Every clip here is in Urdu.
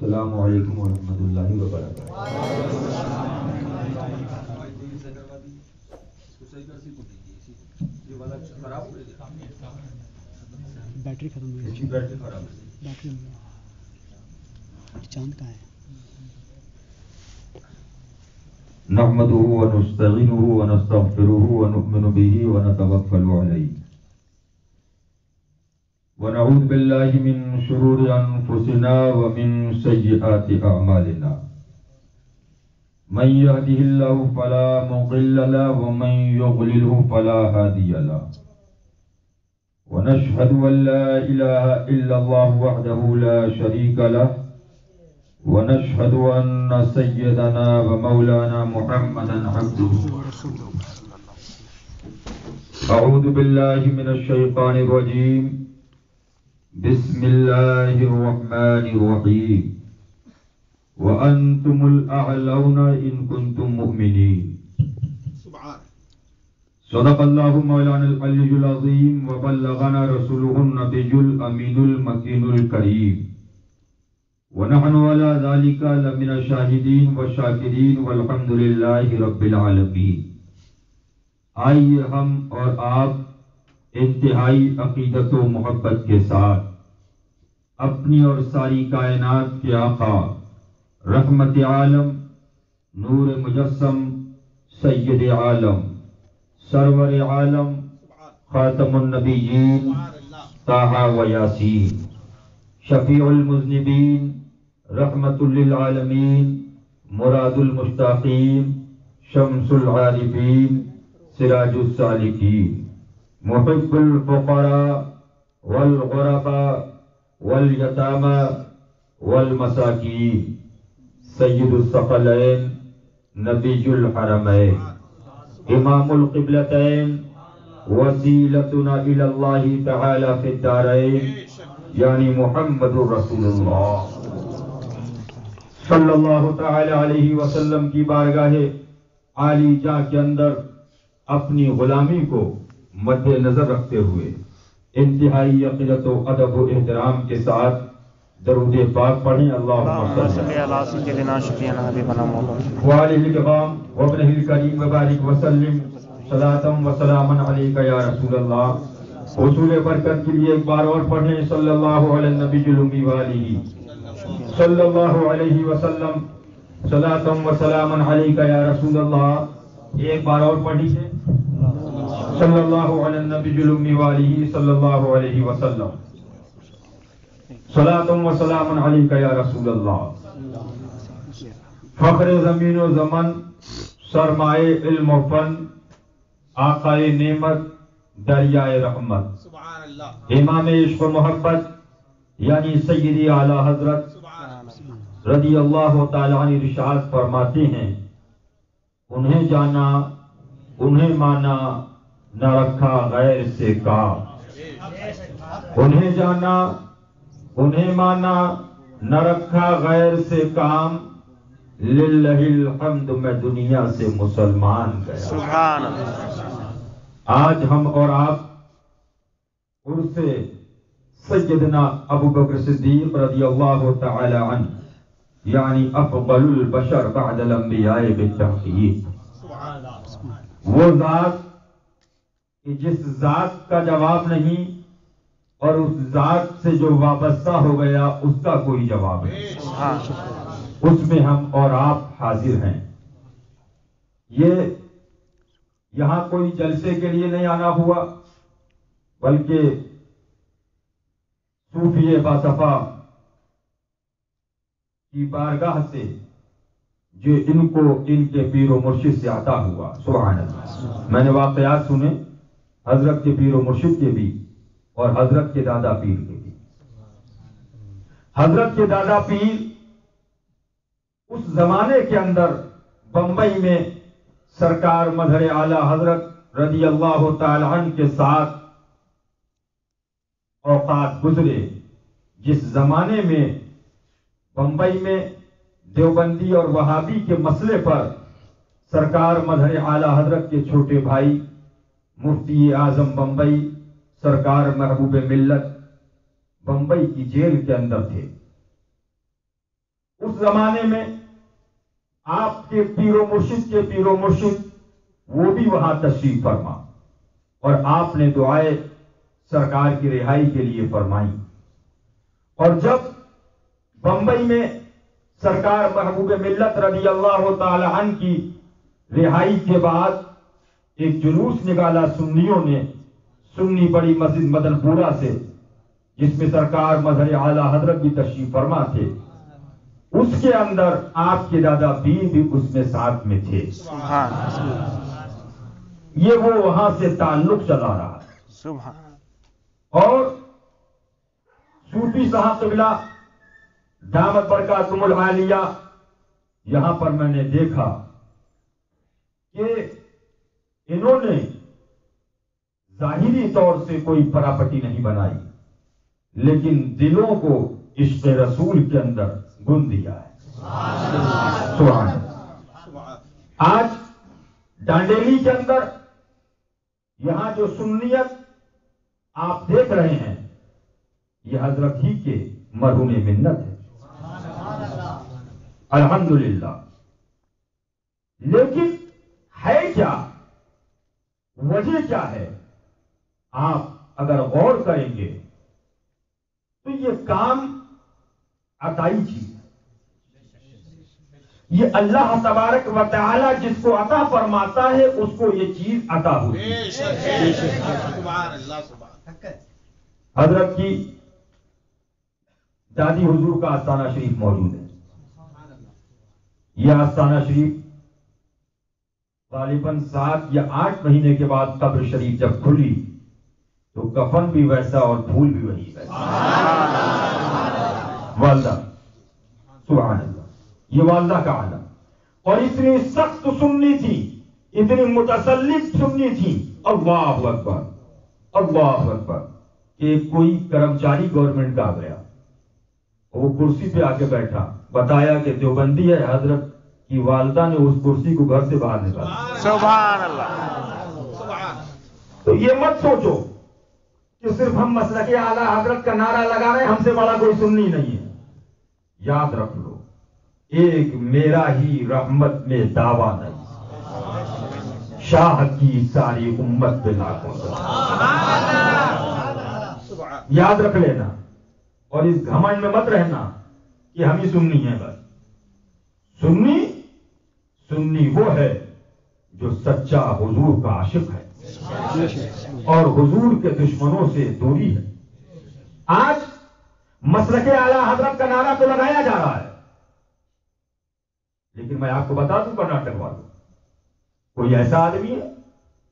السلام علیکم ورحمۃ اللہ وبرکاتہ۔ بیٹری ختم ہو گئی، بیٹری چاند کہاں ہے؟ نحمده ونستعینه ونستغفره ونؤمن به ونتوکل علیہ ونعوذ باللہ من شرور انفسنا ومن سیئات اعمالنا من يهده الله فلا مضل له ومن يضلل فلا هادي له ونشهد ان لا اله الا الله وحده لا شريك له ونشهد ان سيدنا ومولانا محمدا عبده ورسوله اعوذ بالله من الشيطان الرجيم بسم الله الرحمن الرحيم وأنتم الأعلون إن كنتم مؤمنين صدق الله مولانا العلي العظيم وبلغنا رسوله النبي الأمين المكين الكريم ونحن على ذلك لمن الشاهدين والشاكرين والحمد لله رب العالمين۔ آئیے ہم اور آپ انتہائی عقیدت و محبت کے ساتھ اپنی اور ساری کائنات کے آقا، رحمت عالم، نور مجسم، سید عالم، سرور عالم، خاتم النبیین، طٰہٰ و یاسین، شفیع المذنبین، رحمت للعالمین، مراد المشتاقین، شمس العارفین، سراج السالکین، محب الفقراء والغرباء والیتامى والمساکین، سید الثقلین، نبی الحرمین، امام القبلتین، وسیلتنا الی اللہ تعالی فی الدارین، یعنی محمد رسول اللہ صلی اللہ تعالی علیہ وسلم کی بارگاہ عالی جاہ کے اندر اپنی غلامی کو مد نظر رکھتے ہوئے انتہائی عقیدت و ادب و احترام کے ساتھ درود پاک پڑھیں۔ اللہم صلی علی سیدنا شفیعنا حبیبنا محمد وعلیہ الکرام وابنہ الکریم وبارک وسلم صلاۃ و سلاما علیک یا رسول اللہ۔ حصول برکت کے لیے ایک بار اور پڑھیں صلی اللہ علی النبی الامی وآلہ صلی اللہ علیہ وسلم صلاۃ و سلاما علیک یا رسول اللہ۔ ایک بار اور پڑھیے صلی اللہ علی النبی الامی وآلہ صلی اللہ علیہ وسلم صلاۃ و سلام علیک یا رسول اللہ۔ فخر زمین و زمن، سرمائے علم و فن، آقائے نعمت، دریائے رحمت، امام عشق و محبت یعنی سیدی اعلی حضرت رضی اللہ تعالی عنہ ارشاد فرماتے ہیں، انہیں جانا انہیں مانا نہ رکھا غیر سے کام، انہیں جانا انہیں مانا نہ رکھا غیر سے کام، للہ الحمد میں دنیا سے مسلمان گیا۔ سبحان اللہ۔ آج ہم اور آپ عرس سیدنا ابو بکر صدیق رضی اللہ تعالی عنہ یعنی افضل البشر بعد الانبیاء بالتحقیق، وہ ذات کہ جس ذات کا جواب نہیں اور اس ذات سے جو وابستہ ہو گیا اس کا کوئی جواب نہیں، اس میں ہم اور آپ حاضر ہیں۔ یہ یہاں کوئی جلسے کے لیے نہیں آنا ہوا، بلکہ صوفی باصفا کی بارگاہ سے جو ان کو ان کے پیر و مرشد سے عطا ہوا۔ سبحان اللہ۔ میں نے واقعات سنے حضرت کے پیر و مرشد کے بھی اور حضرت کے دادا پیر کے بھی۔ حضرت کے دادا پیر اس زمانے کے اندر بمبئی میں سرکار مظہر اعلی حضرت رضی اللہ تعالی عنہ کے ساتھ اوقات گزرے، جس زمانے میں بمبئی میں دیوبندی اور وہابی کے مسئلے پر سرکار مظہر اعلی حضرت کے چھوٹے بھائی مفتی اعظم بمبئی سرکار محبوب ملت بمبئی کی جیل کے اندر تھے۔ زمانے میں آپ کے پیر و مرشد کے پیر و مرشد وہ بھی وہاں تشریف فرما اور آپ نے دعائیں سرکار کی رہائی کے لیے فرمائی. اور جب بمبئی میں سرکار محبوب ملت رضی اللہ تعالی عنہ کی رہائی کے بعد ایک جلوس نکالا سنیوں نے، سنی بڑی مسجد مدن پورہ سے، جس میں سرکار مظہر اعلیٰ حضرت بھی تشریف فرما تھے. اس کے اندر آپ کے دادا پیر بھی اس میں ساتھ میں تھے. یہ وہ وہاں سے تعلق چلا رہا ہے. اور صوفی صاحب قبلہ دامت برکاتہم العالیہ، یہاں پر میں نے دیکھا کہ انہوں نے ظاہری طور سے کوئی پراپرٹی نہیں بنائی، لیکن دلوں کو عشق رسول کے اندر گن دیا ہے. سبحان اللہ. آج ڈانڈیلی کے اندر یہاں جو سنیت آپ دیکھ رہے ہیں، یہ حضرت ہی کے مرہون منت ہے، الحمدللہ. لیکن ہے کیا، وجہ کیا ہے؟ آپ اگر غور کریں گے تو یہ کام عطائی چیز ہے. یہ اللہ تبارک و تعالی جس کو عطا فرماتا ہے اس کو یہ چیز عطا ہوتی ہے. حضرت کی دادی حضور کا آستانہ شریف موجود ہے. یہ آستانہ شریف غالباً 7 یا 8 مہینے کے بعد قبر شریف جب کھلی تو کفن بھی ویسا اور پھول بھی وہی ویسا. والدہ سبحان اللہ، یہ والدہ کا عالم. اور اتنی سخت سنی تھی، اتنی متسلط سنی تھی، اللہ اکبر اللہ اکبر، کہ کوئی کرمچاری گورنمنٹ کا آ گیا، وہ کرسی پہ آ کے بیٹھا، بتایا کہ دیوبندی ہے، حضرت کی والدہ نے اس کرسی کو گھر سے باہر نکالا. سبحان اللہ. تو یہ مت سوچو کہ صرف ہم مسلک اعلیٰ حضرت کا نعرہ لگا رہے ہیں، ہم سے بڑا کوئی سنی نہیں ہے. یاد رکھ لو، ایک میرا ہی رحمت میں دعویٰ نہیں، شاہ کی ساری امت پہ لاکھوں. یاد رکھ لینا، اور اس گھمنڈ میں مت رہنا کہ ہم ہی سنی ہیں. بس سنی وہ ہے جو سچا حضور کا عاشق ہے اور حضور کے دشمنوں سے دوری ہے. آج مسلک اعلیٰ حضرت کا نعرہ تو لگایا جا رہا ہے، لیکن میں آپ کو بتا دوں کرناٹک والوں، کوئی ایسا آدمی ہے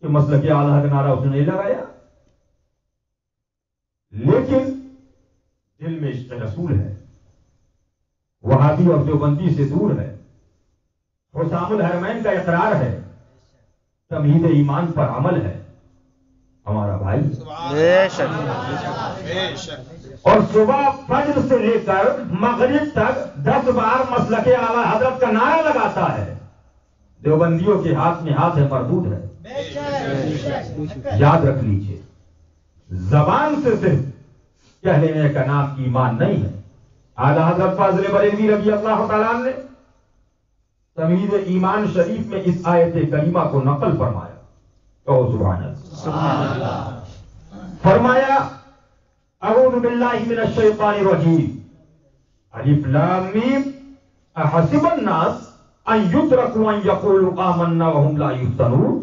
کہ مسلک اعلیٰ کا نعرہ اس نے نہیں لگایا، لیکن دل میں عشق رسول ہے، وہابی اور دیوبندی سے دور ہے، حسام الحرمین کا اقرار ہے، تمہید ایمان پر عمل ہے ہمارا بھائی. اور صبح فجر سے لے کر مغرب تک 10 بار مسلک اعلیٰ حضرت کا نعرہ لگاتا ہے. دیوبندیوں کے ہاتھ میں ہاتھ ہے، مردود ہے. یاد رکھ لیجئے، زبان سے صرف کہہ لینے کا نام ایمان نہیں ہے. اعلیٰ حضرت فاضل بریلوی رضی اللہ تعالیٰ نے تمہید ایمان شریف میں اس آیت کریمہ کو نقل فرمایا. کہو سبحان اللہ. فرمایا اعوذ باللہ من الشیطان الرجیم، الف لام میم، احسب الناس ان یترکوا ان یقولوا آمنا وهم لا یفتنون.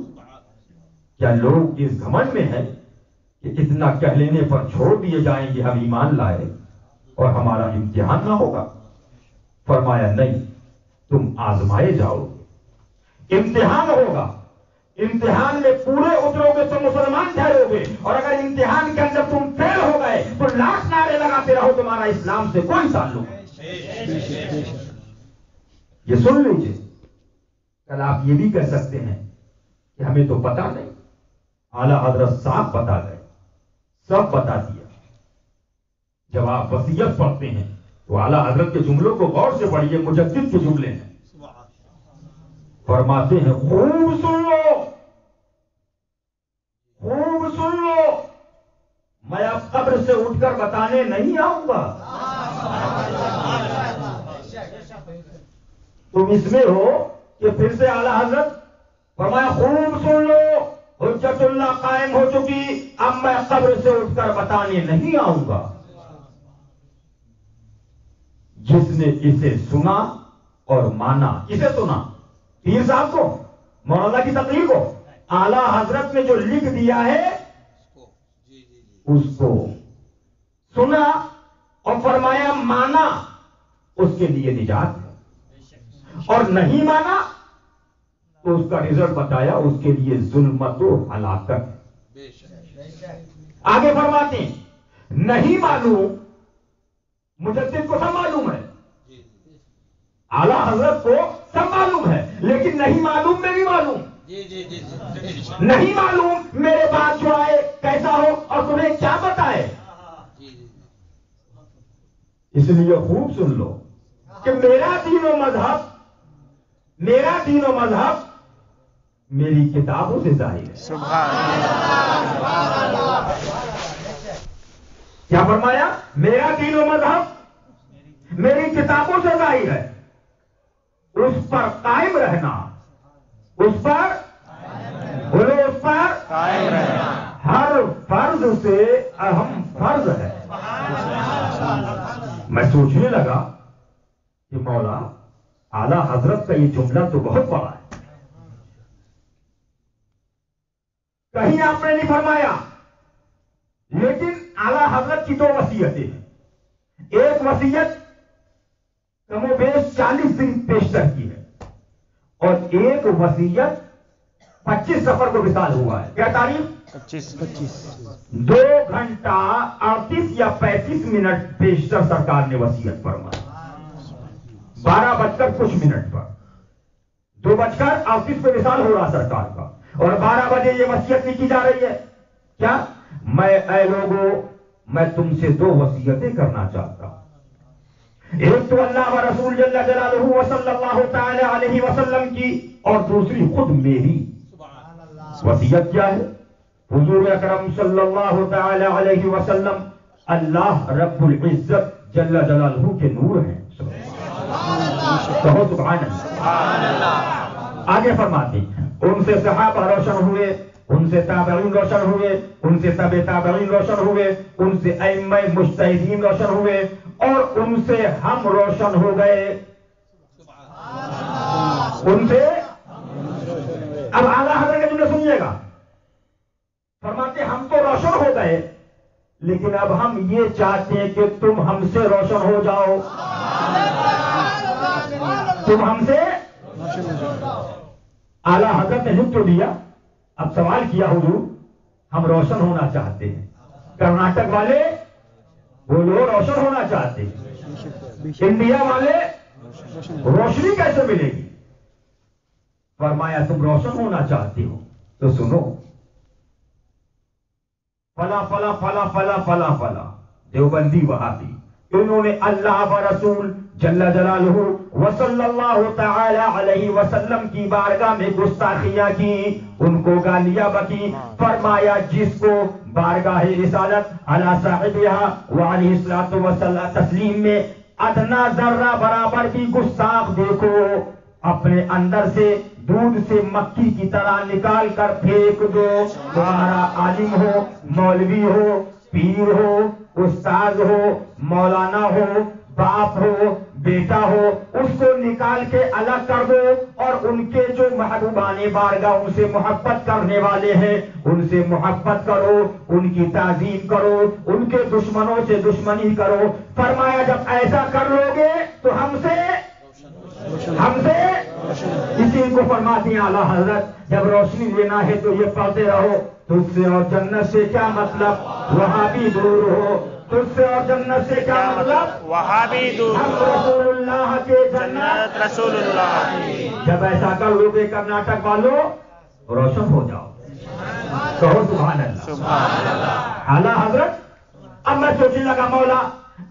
کیا لوگ اس گھمنڈ میں ہیں کہ اتنا کہہ لینے پر چھوڑ دیے جائیں کہ ہم ایمان لائے اور ہمارا امتحان نہ ہوگا؟ فرمایا نہیں، تم آزمائے جاؤ، امتحان ہوگا، امتحان میں پورے اترو گے تو مسلمان ٹھہرو گے، اور اگر امتحان کے اندر تم فیل ہو گئے تو لاکھ نعرے لگاتے رہو، تمہارا اسلام سے کوئی تعلق نہیں. یہ سن لیجیے، کل آپ یہ بھی کہہ سکتے ہیں کہ ہمیں تو پتا نہیں. اعلیٰ حضرت صاحب بتا گئے، سب بتا دیا. جب آپ وصیت پڑھتے ہیں تو اعلیٰ حضرت کے جملوں کو غور سے پڑھیے، مجدد کے جملے ہیں. فرماتے ہیں خوب سن لو، خوب سن لو، میں اب قبر سے اٹھ کر بتانے نہیں آؤں گا. تم اس میں ہو کہ پھر سے اعلی حضرت فرمایا خوب سن لو، حجت اللہ قائم ہو چکی، اب میں قبر سے اٹھ کر بتانے نہیں آؤں گا۔ جس نے اسے سنا اور مانا، اسے سنا پیر صاحب کو، مولانا کی تقریر کو، اعلی حضرت نے جو لکھ دیا ہے اس کو سنا اور فرمایا مانا، اس کے لیے نجات ہے، اور نہیں مانا تو اس کا رزلٹ بتایا، اس کے لیے ظلمت و ہلاکت۔ آگے فرماتے ہیں نہیں معلوم، مجدد کو سب معلوم ہے، اعلی حضرت کو سب معلوم ہے، لیکن نہیں معلوم میں بھی معلوم، نہیں معلوم میرے بعد جو آئے کیسا ہو اور تمہیں کیا بتائے۔ اس لیے خوب سن لو کہ میرا دین و مذہب میری کتابوں سے ظاہر ہے۔ کیا فرمایا؟ میرا دین و مذہب میری کتابوں سے ظاہر ہے، اس پر قائم رہنا، اس پر بولو، اس پر قائم رہنا ہر فرض سے اہم فرض ہے۔ میں سوچنے لگا کہ مولا اعلی حضرت کا یہ جملہ تو بہت بڑا ہے، کہیں آپ نے نہیں فرمایا، لیکن اعلی حضرت کی دو وصیتیں ہیں، ایک وصیت کم و بیش 40 دن پیشتر کی ہے، اور ایک وصیت 25 سفر کو وصال ہوا ہے۔ کیا تاریخ؟ 25 2 گھنٹہ 38 یا 35 منٹ پیشتر سرکار نے وصیت فرمائی، 12 بج کر کچھ منٹ پر 2:38 پہ وصال ہو رہا سرکار کا، اور 12 بجے یہ وصیت لکھی جا رہی ہے۔ کیا؟ اے لوگوں، میں تم سے 2 وصیتیں کرنا چاہتا ہوں، ایک تو اللہ و رسول جل جلالہ و صلی اللہ تعالی علیہ وسلم کی، اور دوسری خود میری۔ وصیت کیا ہے؟ حضور اکرم صلی اللہ تعالی علیہ وسلم اللہ رب العزت جل جلالہ کے نور ہیں، کہو سبحان اللہ۔ آگے فرماتے ہیں ان سے صحابہ روشن ہوئے، ان سے تابعین روشن ہوئے، ان سے تبع تابعین روشن ہوئے، ان سے ائمہ مجتہدین روشن ہوئے، اور ان سے ہم روشن ہو گئے، ان سے۔ اب اعلیٰ حضرت کے جملے سنیے گا، فرماتے ہم تو روشن ہو گئے، لیکن اب ہم یہ چاہتے ہیں کہ تم ہم سے روشن ہو جاؤ، تم ہم سے۔ اعلیٰ حضرت نے لکھ تو دیا، اب سوال کیا حضور ہم روشن ہونا چاہتے ہیں، کرناٹک والے بولو روشن ہونا چاہتے ہیں، انڈیا والے روشنی کیسے ملے گی؟ فرمایا تم روشن ہونا چاہتے ہو تو سنو، فلا فلا فلا فلا فلا فلا دیوبندی وہابی، انہوں نے اللہ و رسول جل جلالہ وصلی اللہ تعالی علیہ وسلم کی بارگاہ میں گستاخیاں کی، ان کو گالیاں بکی، فرمایا جس کو بارگاہ رسالت علی صاحبہا وعلیہ الصلوۃ والسلام تسلیم میں ادنا ذرہ برابر بھی گستاخ دیکھو، اپنے اندر سے دودھ سے مکھی کی طرح نکال کر پھینک دو، تمہارا عالم ہو، مولوی ہو، پیر ہو، استاد ہو، مولانا ہو، باپ ہو، بیٹا ہو، اس کو نکال کے الگ کر دو، اور ان کے جو محبوبان بارگاہ ان سے محبت کرنے والے ہیں ان سے محبت کرو، ان کی تعظیم کرو، ان کے دشمنوں سے دشمنی کرو۔ فرمایا جب ایسا کر لو گے تو ہم سے اسی کو فرماتی ہیں اعلیٰ حضرت جب روشنی لینا ہے تو یہ پڑھتے رہو، تجھ سے اور جنت سے کیا مطلب وہاں بھی دور ہو، تجھ سے اور جنت سے کیا مطلب وہاں بھی دور، ہم رسول اللہ کے جنت رسول اللہ۔ جب ایسا کر لو گے کرناٹک والوں روشن ہو جاؤ، کہو سبحان اللہ۔ اعلیٰ حضرت اب میں سوچنے لگا مولا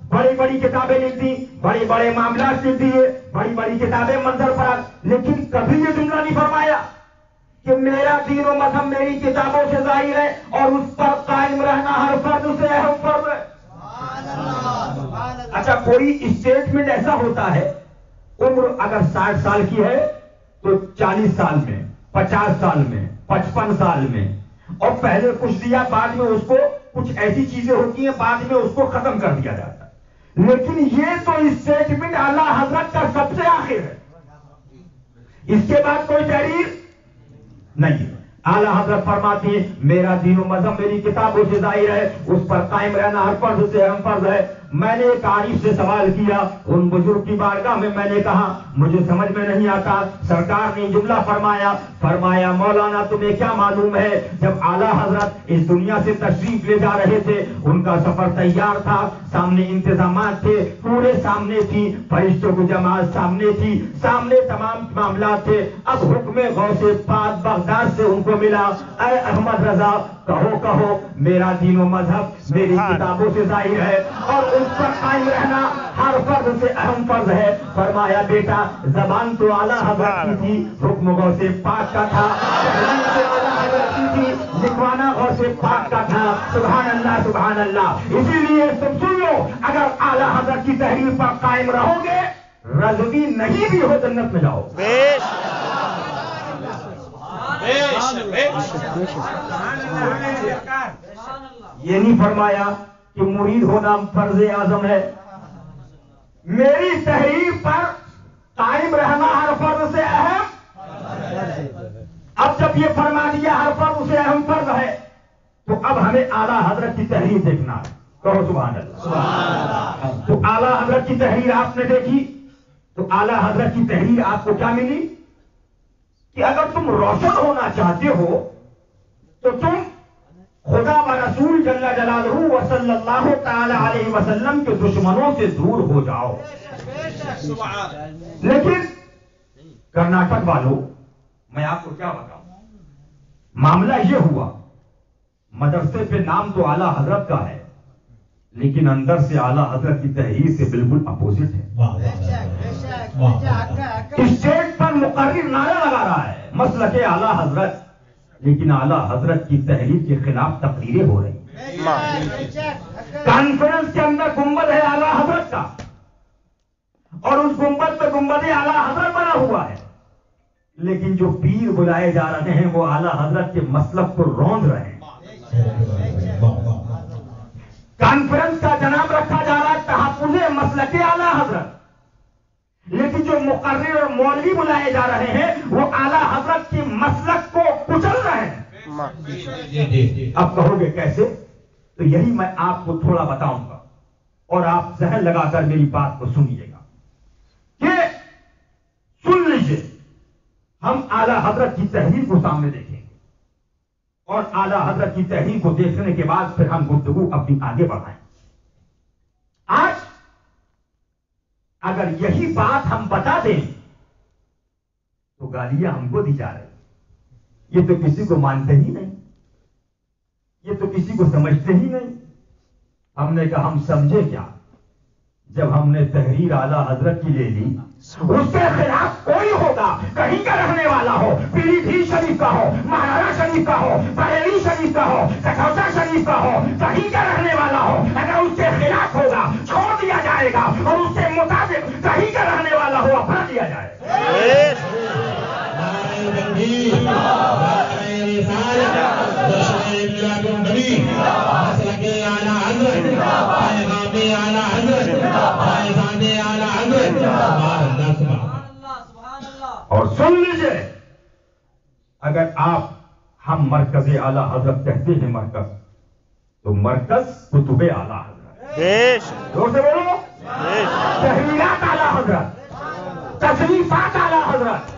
بڑی بڑی کتابیں لکھ دی، بڑے بڑے معاملات لکھ دیے، بڑی بڑی کتابیں منظر پر، لیکن کبھی یہ جملہ نہیں فرمایا کہ میرا دین و مذہب میری کتابوں سے ظاہر ہے اور اس پر قائم رہنا ہر فرد سے اہم فرض ہے۔ اچھا کوئی اسٹیٹمنٹ ایسا ہوتا ہے عمر اگر 60 سال کی ہے تو 40 سال میں، 50 سال میں، 55 سال میں، اور پہلے کچھ دیا بعد میں اس کو کچھ ایسی چیزیں ہوتی ہیں بعد میں اس کو ختم کر دیا جاتا ہے، لیکن یہ تو اسٹیٹمنٹ اعلیٰ حضرت کا سب سے آخر ہے، اس کے بعد کوئی تحریر نہیں۔ اعلیٰ حضرت فرماتی ہے میرا دین و مذہب میری کتابوں سے ظاہر ہے، اس پر قائم رہنا ہر فرض سے اہم فرض ہے۔ میں نے ایک عارف سے سوال کیا، ان بزرگ کی بارگاہ میں نے کہا مجھے سمجھ میں نہیں آتا، سرکار نے جملہ فرمایا مولانا تمہیں کیا معلوم ہے، جب اعلیٰ حضرت اس دنیا سے تشریف لے جا رہے تھے ان کا سفر تیار تھا، سامنے انتظامات تھے، پورے سامنے تھی، فرشتوں کی جماعت سامنے تھی، سامنے تمام معاملات تھے۔ اب حکم غوث پاک بغداد سے ان کو ملا، اے احمد رضا کہو میرا دین و مذہب میری کتابوں سے ظاہر ہے اور اس پر قائم رہنا ہر فرض سے اہم فرض ہے۔ فرمایا بیٹا زبان تو اعلیٰ حضرت کی تھی، حکم غوث پاک کا تھا، تحریر تو اعلیٰ حضرت کی تھی، لکھوانا غوث پاک کا تھا۔ سبحان اللہ سبحان اللہ۔ اسی لیے تم سن لو، اگر اعلیٰ حضرت کی تحریر پر قائم رہو گے رضوی نہیں بھی ہو جنت میں جاؤ۔ یہ نہیں فرمایا کہ مرید ہونا فرض اعظم ہے، میری تحریر پر قائم رہنا ہر فرض سے اہم۔ اب جب یہ فرما دیا ہر فرض سے اہم فرض ہے تو اب ہمیں اعلیٰ حضرت کی تحریر دیکھنا ہے۔ کہو سبحان اللہ۔ تو اعلیٰ حضرت کی تحریر آپ نے دیکھی تو اعلیٰ حضرت کی تحریر آپ کو کیا ملی کہ اگر تم روشن ہونا چاہتے ہو تو تم خدا و رسول جل جلالہ و صلی اللہ تعالی علیہ وسلم کے دشمنوں سے دور ہو جاؤ۔ لیکن کرناٹک والوں میں آپ کو کیا بتاؤں، معاملہ یہ ہوا مدرسے پہ نام تو اعلیٰ حضرت کا ہے لیکن اندر سے اعلیٰ حضرت کی تحریر سے بالکل اپوزٹ ہے۔ اسٹیج پر مقرر نعرہ لگا رہا ہے مسلک اعلیٰ حضرت، لیکن اعلیٰ حضرت کی تحریر کے خلاف تقریریں ہو رہی ہیں۔ کانفرنس کے اندر گنبد ہے اعلیٰ حضرت کا اور اس گنبد پہ گنبد اعلیٰ حضرت بنا ہوا ہے، لیکن جو پیر بلائے جا رہے ہیں وہ اعلیٰ حضرت کے مسلک کو روند رہے ہیں۔ کانفرنس کا جناب رکھا جا رہا ہے تحفظ مسلک اعلیٰ حضرت، لیکن جو مقرر اور مولوی بلائے جا رہے ہیں وہ اعلیٰ حضرت کی مسلک کو کچل رہے ہیں۔ اب کہو گے کیسے؟ تو یہی میں آپ کو تھوڑا بتاؤں گا اور آپ ذہن لگا کر میری بات کو سنیے گا کہ سن لیجیے، ہم اعلیٰ حضرت کی تحریر کو سامنے دیکھیں گے اور اعلیٰ حضرت کی تحریر کو دیکھنے کے بعد پھر ہم گفتگو اپنی آگے بڑھائیں۔ آج اگر یہی بات ہم بتا دیں تو گالیاں ہم کو دی جا رہی، یہ تو کسی کو مانتے ہی نہیں، یہ تو کسی کو سمجھتے ہی نہیں۔ ہم نے کہا ہم سمجھے کیا؟ جب ہم نے تحریر اعلیٰ حضرت کی لے لی، اس کے خلاف کوئی ہوگا، کہیں کا رہنے والا ہو، پیلی بھیت شریف کا ہو، مہاراجہ شریف کا ہو، بریلی شریف کا ہو، کٹھوعہ شریف کا ہو، کہیں کا رہنے والا ہو، اگر اس کے خلاف ہوگا چھوڑ دیا جائے گا اور اس کے مطابق کہیں کا رہنے والا ہو اپنا دیا جائے گا۔ اور سن لیجئے، اگر آپ ہم مرکز اعلیٰ حضرت کہتے ہیں مرکز، تو مرکز کتب اعلیٰ حضرت، زور سے بولو، تحریرات اعلیٰ حضرت، تصنیفات اعلیٰ حضرت،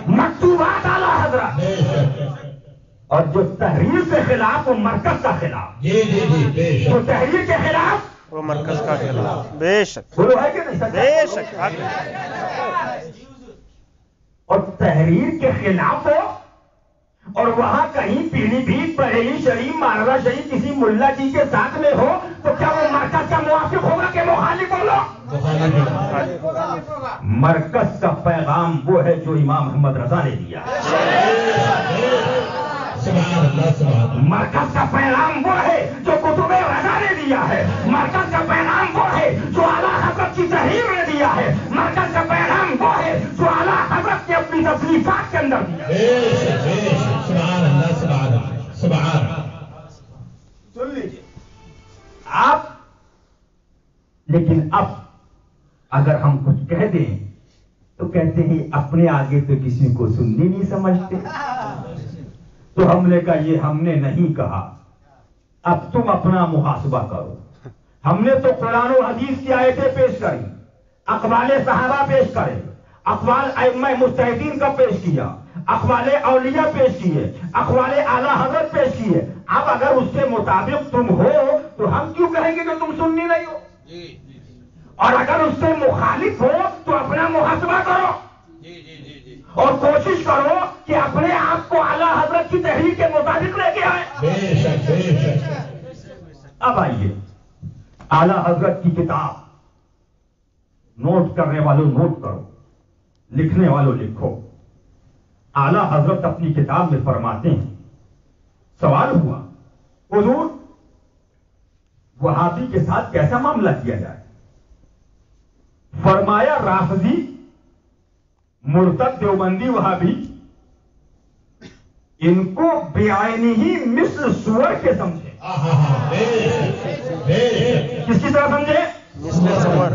مکتوبات اعلیٰ حضرت، اور جو تحریر سے خلاف وہ مرکز کا خلاف، جو تحریر کے خلاف وہ مرکز کا خلاف۔ بے شک بولو ہے کہ نہیں؟ بے شک۔ اور تحریر کے خلاف ہو اور وہاں کہیں پیلی بھیت بریلی شریف مہاراجہ شریف کسی ملا جی کے ساتھ میں ہو تو کیا وہ مرکز کا موافق ہوگا کہ مخالف ہوگا؟ مرکز کا پیغام وہ ہے جو امام محمد رضا نے دیا، مرکز کا پیغام وہ ہے جو کتب رضا نے دیا ہے، مرکز کا پیغام وہ ہے جو اعلیٰ حضرت کی تحریر نے دیا ہے، مرکز کا پیغام وہ تکلیفات کے اندر دیا. سبحان اللہ سبحان اللہ سبحان اللہ. سن لیجیے آپ. لیکن اب اگر ہم کچھ کہہ دیں تو کہتے ہیں اپنے آگے تو کسی کو سننی نہیں سمجھتے. تو ہم نے کہا یہ ہم نے نہیں کہا, اب تم اپنا محاسبہ کرو. ہم نے تو قرآن و حدیث کی آیتیں پیش کری, اقوال صحابہ پیش کرے, اقوال ائمہ مجتہدین کا پیش کیا, اقوال اولیاء پیش کیے, اقوال اعلیٰ حضرت پیش کیے. اب اگر اس کے مطابق تم ہو تو ہم کیوں کہیں گے کہ تم سننی نہیں ہو؟ اور اگر اس سے مخالف ہو تو اپنا محاسبہ کرو اور کوشش کرو کہ اپنے آپ کو اعلیٰ حضرت کی تحریر کے مطابق لے کے آئے. اب آئیے اعلیٰ حضرت کی کتاب. نوٹ کرنے والوں نوٹ کرو, لکھنے والوں لکھو. اعلیٰ حضرت اپنی کتاب میں فرماتے ہیں, سوال ہوا حضور وہابی کے ساتھ کیسا معاملہ کیا جائے؟ فرمایا رافضی, مرتد دیوبندی وہابی, ان کو بعینی ہی مثل سور کے سمجھے. کس کی طرح سمجھے؟ مثل سور.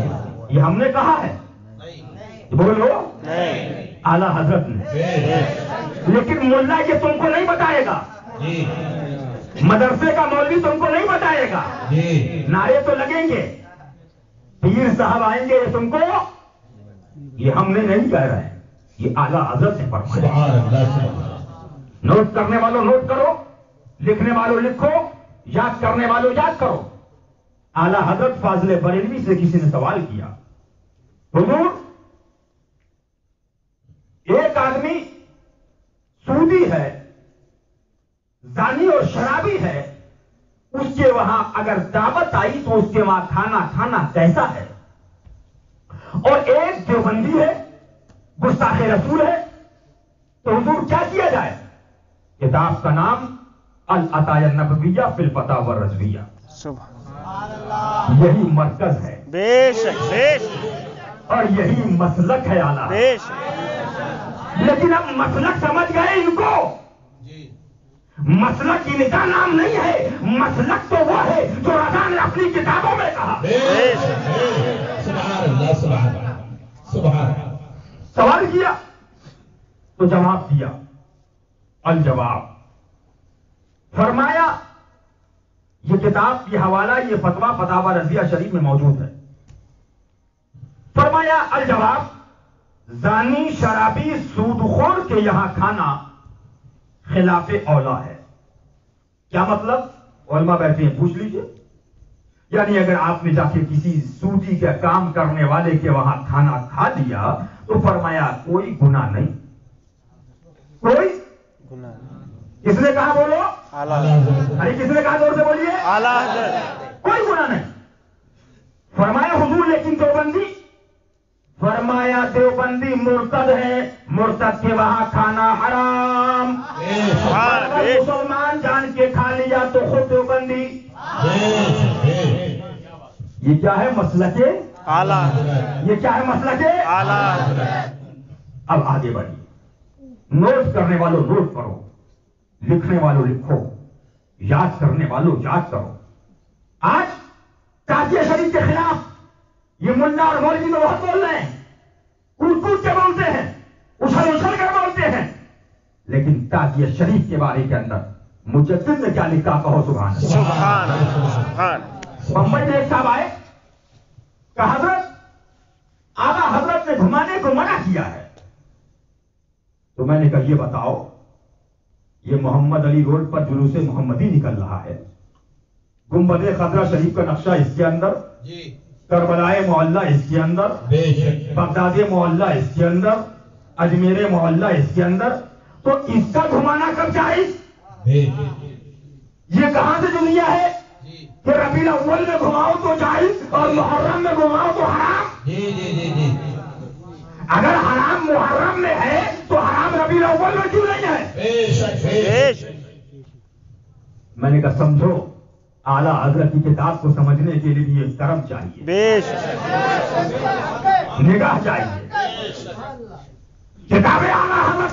یہ ہم نے کہا ہے؟ بولو. اعلیٰ حضرت نے. لیکن ملا یہ تم کو نہیں بتائے گا, مدرسے کا مولوی تم کو نہیں بتائے گا. نعرے تو لگیں گے, پیر صاحب آئیں گے, یہ تم کو, یہ ہم نے نہیں کہہ رہے ہیں, یہ اعلیٰ حضرت نے فرمایا. نوٹ کرنے والوں نوٹ کرو, لکھنے والوں لکھو, یاد کرنے والوں یاد کرو. اعلیٰ حضرت فاضل بریلوی سے کسی نے سوال کیا, حضور ایک آدمی سودی ہے, زانی اور شرابی ہے, اس کے وہاں اگر دعوت آئی تو اس کے وہاں کھانا کھانا کیسا ہے؟ اور ایک دیوبندی ہے, گستاخ رسول ہے, تو حضور کیا کیا جائے؟ کتاب کا نام العطایہ النبویہ فی الفتاوی الرضویہ. یہی مرکز ہے, بے شک بے شک, اور یہی مسلک ہے اعلیٰ. بے شک. لیکن اب مسلک سمجھ گئے ان کو. مسلک ان کا نام نہیں ہے, مسلک تو وہ ہے جو رضا نے اپنی کتابوں میں کہا. سبحان اللہ سبحان اللہ سبحان اللہ. سوال کیا تو جواب دیا. الجواب فرمایا, یہ کتاب کی حوالہ یہ فتویٰ فتاوی رضویہ شریف میں موجود ہے. فرمایا الجواب, زانی شرابی سودخور کے یہاں کھانا خلاف اولا ہے. کیا مطلب؟ علماء بیٹھے ہیں, پوچھ لیجئے. یعنی اگر آپ نے جا کے کسی سودی کا کام کرنے والے کے وہاں کھانا کھا لیا تو فرمایا کوئی گناہ نہیں. کوئی گناہ. کس نے کہا بولو؟ اعلیٰ حضرت. ارے کس نے کہا زور سے بولیے؟ اعلیٰ حضرت. کوئی گناہ نہیں. فرمایا حضور لیکن دیوبندی, فرمایا دیوبندی مرتد ہے, مرتد کے وہاں کھانا حرام. اگر مسلمان جان کے کھا لیا تو خود دیوبندی. یہ کیا ہے؟ مسلک اعلیٰ. یہ کیا ہے؟ مسلک اعلیٰ. اب آگے بڑھیے. نوٹ کرنے والوں نوٹ کرو, لکھنے والوں لکھو, یاد کرنے والوں یاد کرو. آج تعزیہ شریف کے خلاف یہ ملا اور مولوی تو بہت بول رہے ہیں, کود کود کے بولتے ہیں, اچھل اچھل کر بولتے ہیں, لیکن تعزیہ شریف کے بارے کے اندر مجدد نے کیا لکھا؟ کہو سبحان اللہ. سبحان اللہ. سبحان. بمبئی میں ایک صاحب آئے کہ حضرت اعلیٰ حضرت نے گھمانے کو منع کیا ہے. تو میں نے کہا یہ بتاؤ, یہ محمد علی روڈ پر جلوس محمدی نکل رہا ہے, گنبد خضرا شریف کا نقشہ اس کے اندر, کربلائے محلہ اس کے اندر, بغداد محلہ اس کے اندر, اجمیر محلہ اس کے اندر, تو اس کا گھمانا کب جائز؟ یہ کہاں سے دنیا ہے کہ ربیع الاول میں گھماؤ تو جائز اور محرم میں گھماؤ تو حرام؟ اگر حرام محرم میں ہے تو حرام ربیع الاول میں کیوں نہیں ہے؟ میں نے کہا سمجھو, اعلیٰ حضرت کی کتاب کو سمجھنے کے لیے کرم چاہیے, بے شک. نگاہ چاہیے. کتاب اعلیٰ حضرت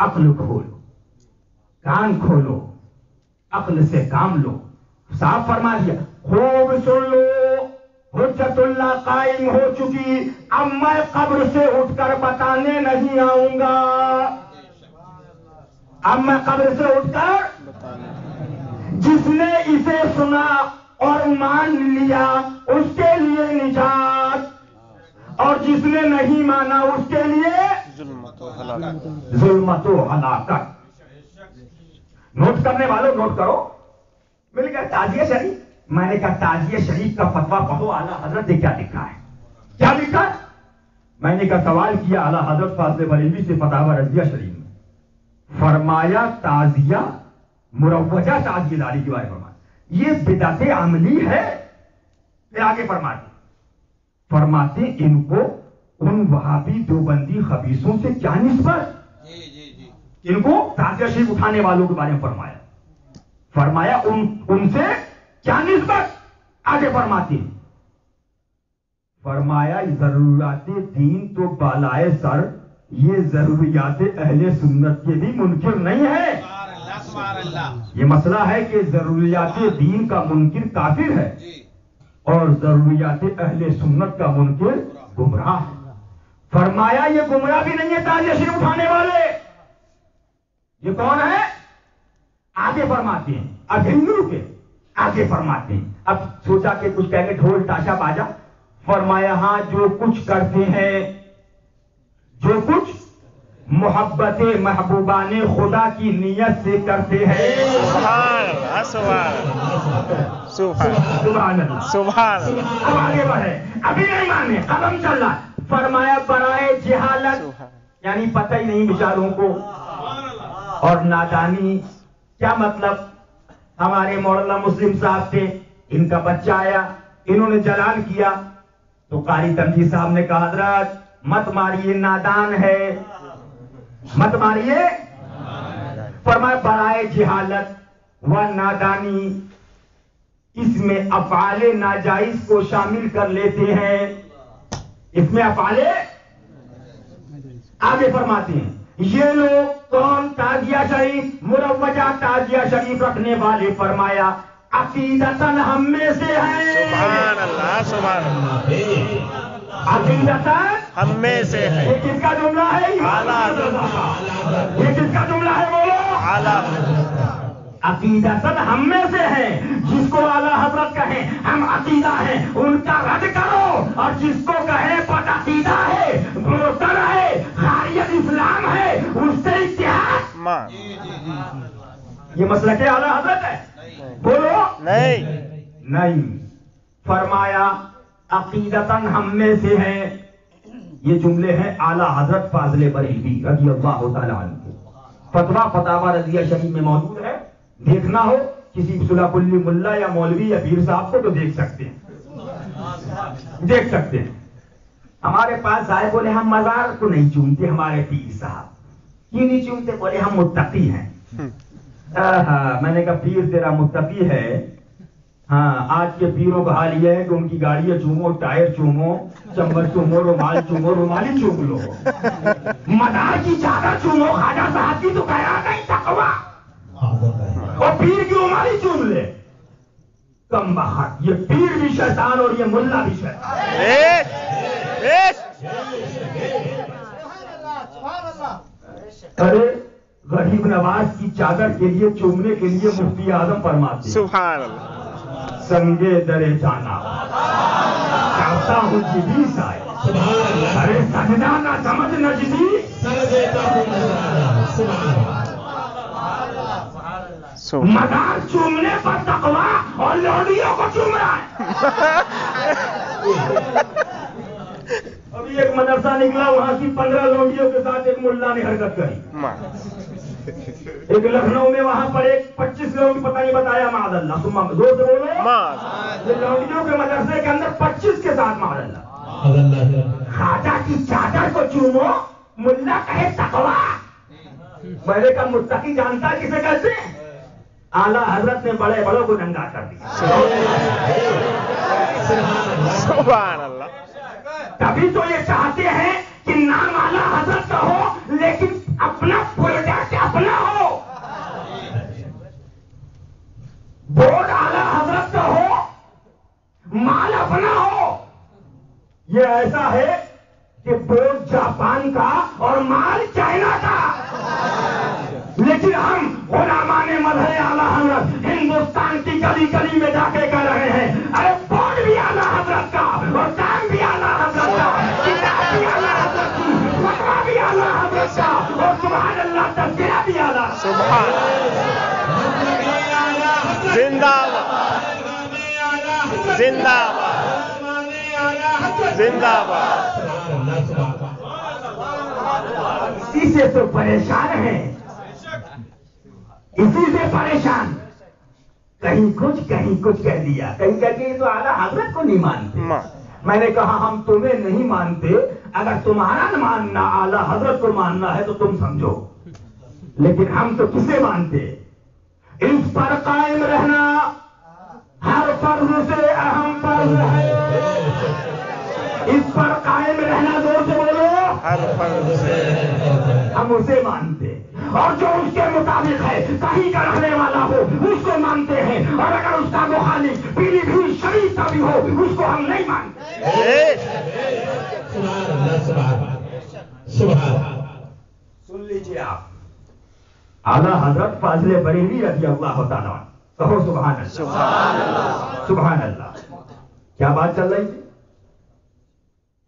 عقل کھولو، کان کھولو، عقل سے کام لو. صاف فرما دیا، خوب سن لو، حجت اللہ قائم ہو چکی، اب میں قبر سے اٹھ کر بتانے نہیں آؤں گا. اب میں قبر سے اٹھ کر، جس نے اسے سنا اور مان لیا اس کے لیے نجات، اور جس نے نہیں مانا اس کے لیے ظلمت و ہلاکت. نوٹ کرنے والوں نوٹ کرو. میں نے کہا تعزیہ شریف، میں نے کہا تعزیہ شریف کا فتویٰ پڑھو، اعلیٰ حضرت نے کیا لکھا ہے. کیا لکھا؟ میں نے کہا سوال کیا اعلیٰ حضرت فاضل بریلوی سے فتاوی رضیہ شریف میں، فرمایا تعزیہ مروجہ تعزیہ داری کے بارے میں فرمایا یہ بدعت عملی ہے. پھر آگے فرماتے ان کو ان وہابی دیوبندی خبیثوں سے کیا نسبت. ان کو تعزیہ شریف اٹھانے والوں کے بارے میں فرمایا ان سے کیا نسبت. آگے فرمایا ضروریات دین تو بالائے سر، یہ ضروریات اہل سنت کے بھی منکر نہیں ہے. یہ مسئلہ ہے کہ ضروریات دین کا منکر کافر ہے اور ضروریات اہل سنت کا منکر گمراہ ہے. فرمایا یہ گمراہ بھی نہیں ہے تعزیہ شریف اٹھانے والے. یہ کون ہے؟ آگے فرماتے ہیں. اب ہندو کے آگے فرماتے ہیں. اب سوچا کہ کچھ کہیں گے ڈھول تاشا باجا. فرمایا ہاں جو کچھ کرتے ہیں، جو کچھ محبت محبوبان خدا کی نیت سے کرتے ہیں. سبحان اللہ. اب آگے بڑھے، ابھی نہیں مانے، قدم چل رہا. فرمایا برائے جہالت، یعنی پتہ ہی نہیں بیچاروں کو، اور نادانی. کیا مطلب؟ ہمارے مولانا مسلم صاحب تھے، ان کا بچہ آیا، انہوں نے جلال کیا تو قاری تنجی صاحب نے کہا حضرت مت ماریے، نادان ہے، مت ماریے. فرمایا برائے جہالت و نادانی، اس میں افعال ناجائز کو شامل کر لیتے ہیں. اس میں افعال، آگے فرماتے ہیں یہ لوگ کون؟ تعزیہ شریف، مروجہ تعزیہ شریف رکھنے والے. فرمایا عقیدتاً ہم میں سے ہیں. سبحان اللہ، سبحان اللہ. عقیدتاً ہم میں سے ہے. یہ کس کا جملہ ہے؟ یہ کس کا جملہ ہے؟ بولو. اعلیٰ عقیدتاً ہم میں سے ہیں. جس کو اعلیٰ حضرت کہیں ہم عقیدہ ہیں ان کا رد کرو، اور جس کو کہیں بد عقیدہ ہے، مرتد ہے، خارج اسلام ہے، اس سے اتحاد. یہ مسئلہ کیا اعلیٰ حضرت ہے؟ بولو. نہیں. فرمایا عقیدتاً ہم میں سے ہیں. یہ جملے ہیں اعلیٰ حضرت فاضل بریلوی رضی اللہ تعالیٰ عنہ کے. فتاوی رضیہ شریف میں موجود ہے. دیکھنا ہو کسی صلح کلی ملا یا مولوی یا پیر صاحب کو تو دیکھ سکتے ہیں. ہمارے پاس آئے، بولے ہم مزار کو نہیں چومتے، ہمارے پیر صاحب کیوں نہیں چومتے؟ بولے ہم متقی ہیں. میں نے کہا پیر تیرا متقی ہے، ہاں آج کے پیروں کا حال یہ ہے کہ ان کی گاڑیاں چومو، ٹائر چومو، چمچ چومو، رومال چومو، رومالی چوم لو، مدار کی چادر چومو. خواجہ صاحب کی تو خیرات نہیں تقویٰ، اور پیر کی رومالی چوم لے. کم بخت، یہ پیر بھی شیطان اور یہ ملا بھی شیطان. ارے غریب نواز کی چادر کے لیے چومنے کے لیے مفتی اعظم فرماتے سبحان اللہ. سنگے درے جانا چاہتا ہوں جدی سائے. ارے سجدہ نہ سمجھ نہ جدی. مدار چومنے پر تقویٰ اور لوڈیوں کو چوم رہا ہے. ابھی ایک مدرسہ نکلا، وہاں کی 15 لوڈیوں کے ساتھ ایک ملا نے حرکت کری. ایک لکھنؤ میں وہاں پر ایک 25 لوگ پتہ نہیں بتایا، معاذ اللہ. زور سے بولو. یہ لوڈیوں کے مدرسے کے اندر 25 کے ساتھ، معاذ اللہ. خواجہ کی چادر کو چومو، ملا کہے تقویٰ. میں نے کہا متقی جانتا کسے کہتے ہیں؟ اعلیٰ حضرت نے بڑے بڑوں کو ننگا کر دیا. سبحان اللہ. تبھی تو یہ چاہتے ہیں کہ نام اعلیٰ حضرت کا ہو لیکن اپنا پروڈکٹ کہ بوٹ جاپان کا اور مال چائنا کا، لیکن ہم غلامان مظہر اعلیٰ حضرت ہندوستان کی گلی گلی میں جا کے کہہ رہے ہیں ارے بوٹ بھی اعلیٰ حضرت کا اور کام بھی اعلیٰ حضرت کا، کتاب بھی اعلیٰ حضرت کی، فتویٰ بھی اعلیٰ حضرت کا، اور سبحان اللہ تذکرہ بھی اعلیٰ سبحان زندہ باد زندہ باد زندہ باد. اسی سے تو پریشان ہیں، اسی سے پریشان، کہیں کچھ کہہ دیا، کہیں کہہ کے تو اعلیٰ حضرت کو نہیں مانتے. میں نے کہا ہم تمہیں نہیں مانتے، اگر تمہارا ماننا اعلیٰ حضرت کو ماننا ہے تو تم سمجھو، لیکن ہم تو کسے مانتے؟ اس پر قائم رہنا ہر فرض سے اہم فرض ہے، اس پر قائم رہنا زور سے بولو، ہر فرض سے ہم اسے مانتے، اور جو اس کے مطابق ہے کہیں کا رہنے والا ہو اس کو مانتے ہیں، اور اگر اس کا مخالف پیلی بھی شریف کا بھی ہو اس کو ہم نہیں مانتے. سن لیجیے آپ، اعلیٰ حضرت فاضل بریلوی رضی اللہ تعالیٰ عنہ، کہو سبحان اللہ، سبحان اللہ. کیا بات چل رہی تھی؟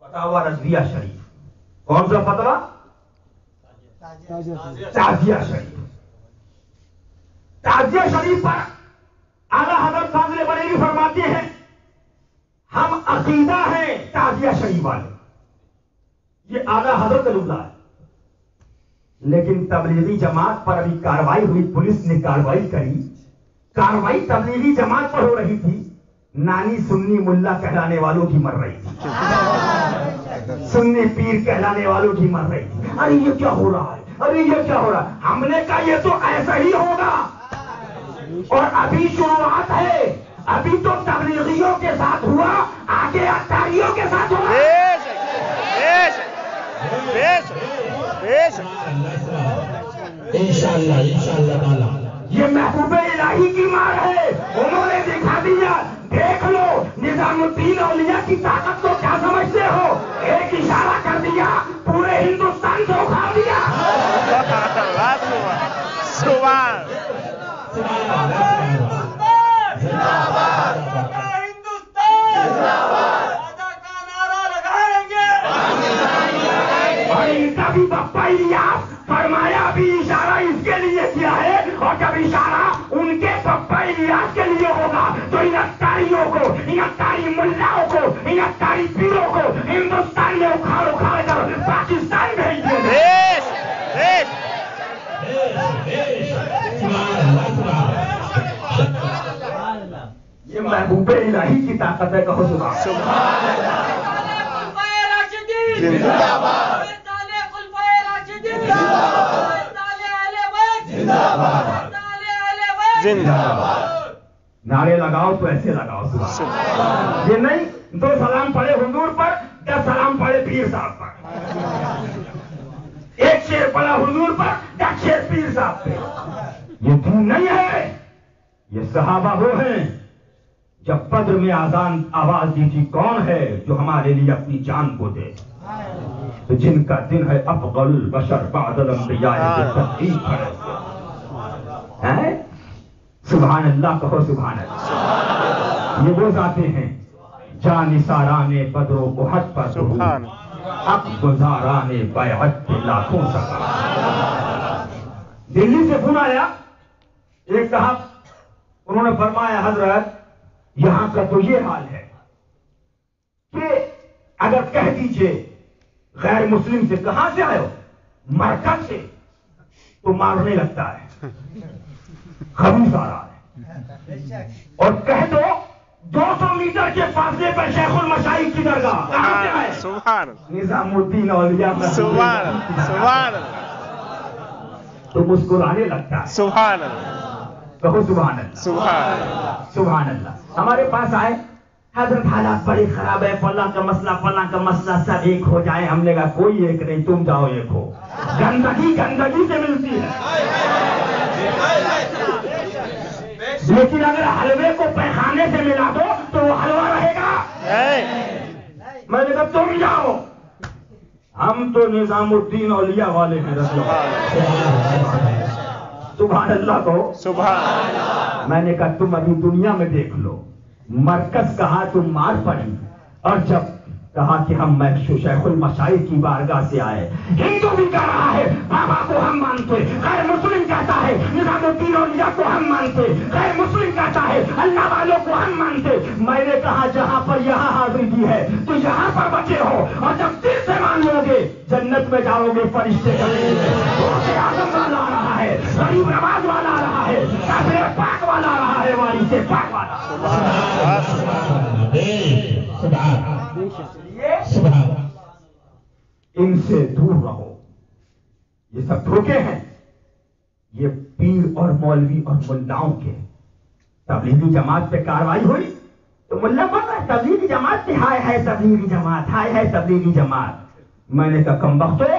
فتاوی رضویہ شریف. کون سا فتویٰ؟ تعزیہ شریف. تعزیہ شریف پر اعلیٰ حضرت فاضل بریلوی فرماتے ہیں ہم عقیدہ ہیں تعزیہ شریف والے، یہ اعلیٰ حضرت اللہ ہے، لیکن تبلیغی جماعت پر ابھی کاروائی ہوئی، پولیس نے کاروائی کری، کاروائی تبلیغی جماعت پر ہو رہی تھی، نانی سنی ملا کہلانے والوں کی مر رہی تھی، سنی پیر کہلانے والوں کی مر رہی تھی. ارے یہ کیا ہو رہا ہے، ارے یہ کیا ہو رہا ہے؟ ہم نے کہا یہ تو ایسا ہی ہوگا، اور ابھی شروعات ہے، ابھی تو تبلیغیوں کے ساتھ ہوا، آگے اختاریوں کے ساتھ ہوگا. انشاءاللہ تعالی یہ محبوب الہی کی مار ہے، انہوں نے دکھا دیا. دیکھ لو نظام الدین اولیاء کی طاقت کو کیا سمجھتے ہو، ایک اشارہ کر دیا پورے ہندوستان سے اکھاڑ دیا. اور ان کا بھی بپا الیاس فرمایا بھی اشارہ اس کے لیے کیا ہے، اور جب اشارہ ان کے بپا الیاس کے لیے ہوگا تو ان اختاریوں کو، ان اختاری ملاؤں کو، ان اختاری پیروں کو ہندوستان میں اکھاڑ کر پاکستان بھیج دیں گے. یہ محبوب الہی کی طاقت ہے، کہو سبحان اللہ. نعرے لگاؤ تو ایسے لگاؤ سبحان، یہ نہیں 2 سلام پڑھے حضور پر، 10 سلام پڑھے پیر صاحب پر، 1 شعر پڑھا حضور پر، 10 شعر پیر صاحب پہ. یہ دین نہیں ہے. یہ صحابہ وہ ہیں جب بدر میں آزان آواز دی تھی کون ہے جو ہمارے لیے اپنی جان کو دے، تو جن کا دن ہے افضل البشر بعد الانبیاء ہے. سبحان اللہ، کہو سبحان اللہ. یہ وہ ذاتیں ہیں جان نثاران بدر و احد پر سبحان حق گزاران بیعت کے لاکھوں سکا. دلی سے فون آیا ایک صاحب، انہوں نے فرمایا حضرت یہاں کا تو یہ حال ہے کہ اگر کہہ دیجئے غیر مسلم سے کہاں سے آئے ہو، مرکز سے، تو مارنے لگتا ہے، خبیث آ رہا ہے. اور کہہ دو 200 میٹر کے فاصلے پر شیخ المشائخ کی درگاہ، کہاں سے آئے؟ سبحان نظام الدین اولیاء. سبحان تو مسکرانے لگتا ہے. سبحان اللہ، کہو سبحان اللہ، سبحان سبحان اللہ. ہمارے پاس آئے حضرت حالات بڑی خراب ہے، فلاں کا مسئلہ سب ایک ہو جائے. ہم نے کہا کوئی ایک نہیں، تم جاؤ ایک ہو. گندگی سے ملتی ہے، لیکن اگر حلوے کو پیخانے سے ملا دو تو وہ حلوہ رہے گا. میں نے کہا تم جاؤ. ہم تو نظام الدین اولیاء والے ہیں رضی اللہ سبحان اللہ کو سبحان میں نے کہا تم ابھی دنیا میں دیکھ لو، مرکز کہا تم مار پڑی، اور جب کہا کہ ہم شیخ المشائخ کی بارگاہ سے آئے، ہندو بھی کہہ رہا ہے بابا کو ہم مانتے، غیر مسلم کہتا ہے نظام الدین اولیاء کو ہم مانتے، غیر مسلم کہتا ہے اللہ والوں کو ہم مانتے۔ میں نے کہا جہاں پر یہاں حاضری دی ہے تو یہاں پر بچے ہو، اور جب دل سے مان لو گے جنت میں جاؤ گے، فرشتے کہیں گے غوث اعظم والا آ رہا ہے، غریب نواز والا آ رہا ہے، کافر پاک والا آ رہا ہے، والی سے پاک والا۔ ان سے دور رہو، یہ سب دھوکے ہیں، یہ پیر اور مولوی اور ملاؤں کے۔ تبلیغی جماعت پہ کاروائی ہوئی تو ملا بول رہا ہے تبلیغی جماعت پہ ہائے ہے تبلیغی جماعت، ہائے ہے تبلیغی جماعت۔ میں نے کہا کم بختو،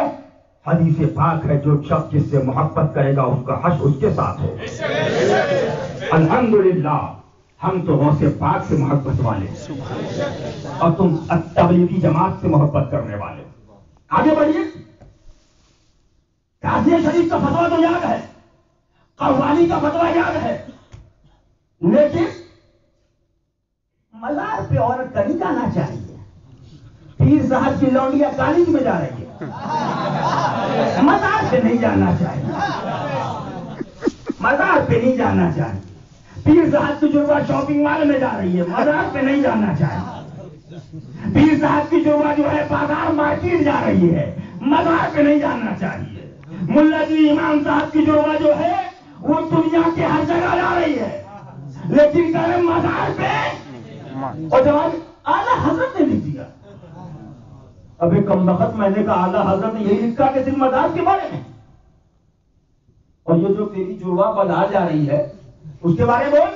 حدیث پاک ہے جو شخص جس سے محبت کرے گا اس کا حشر اس کے ساتھ ہو۔ الحمدللہ ہم تو غوث پاک سے محبت والے اور تم تبلیغی جماعت سے محبت کرنے والے۔ آگے بڑھیے، قاضی شریف کا فتویٰ تو یاد ہے، قوالی کا فتویٰ یاد ہے، لیکن مزار پہ عورت کا نہیں جانا چاہیے۔ پیر صاحب کی لونڈیاں کالج میں جا رہی ہے، مزار پہ نہیں جانا چاہیے، مزار پہ نہیں جانا چاہیے۔ پیر صاحب کی جربہ شاپنگ مال میں جا رہی ہے، مزار پہ نہیں جانا چاہیے۔ پیر صاحب کی جربہ جو ہے بازار مارکیٹ جا رہی ہے، مزار پہ نہیں جانا چاہیے۔ ملا جی امام صاحب کی جربہ جو ہے وہ دنیا کے ہر جگہ جا رہی ہے، لیکن کہے مزار پہ، اور جواب اعلیٰ حضرت نے لکھ دیا۔ ابھی کم وقت میں نے کہا اعلیٰ حضرت نے یہی لکھا کہ صرف مزار کے بارے میں، اور یہ جو تیری جربہ بازار جا رہی ہے اس کے بارے میں بول۔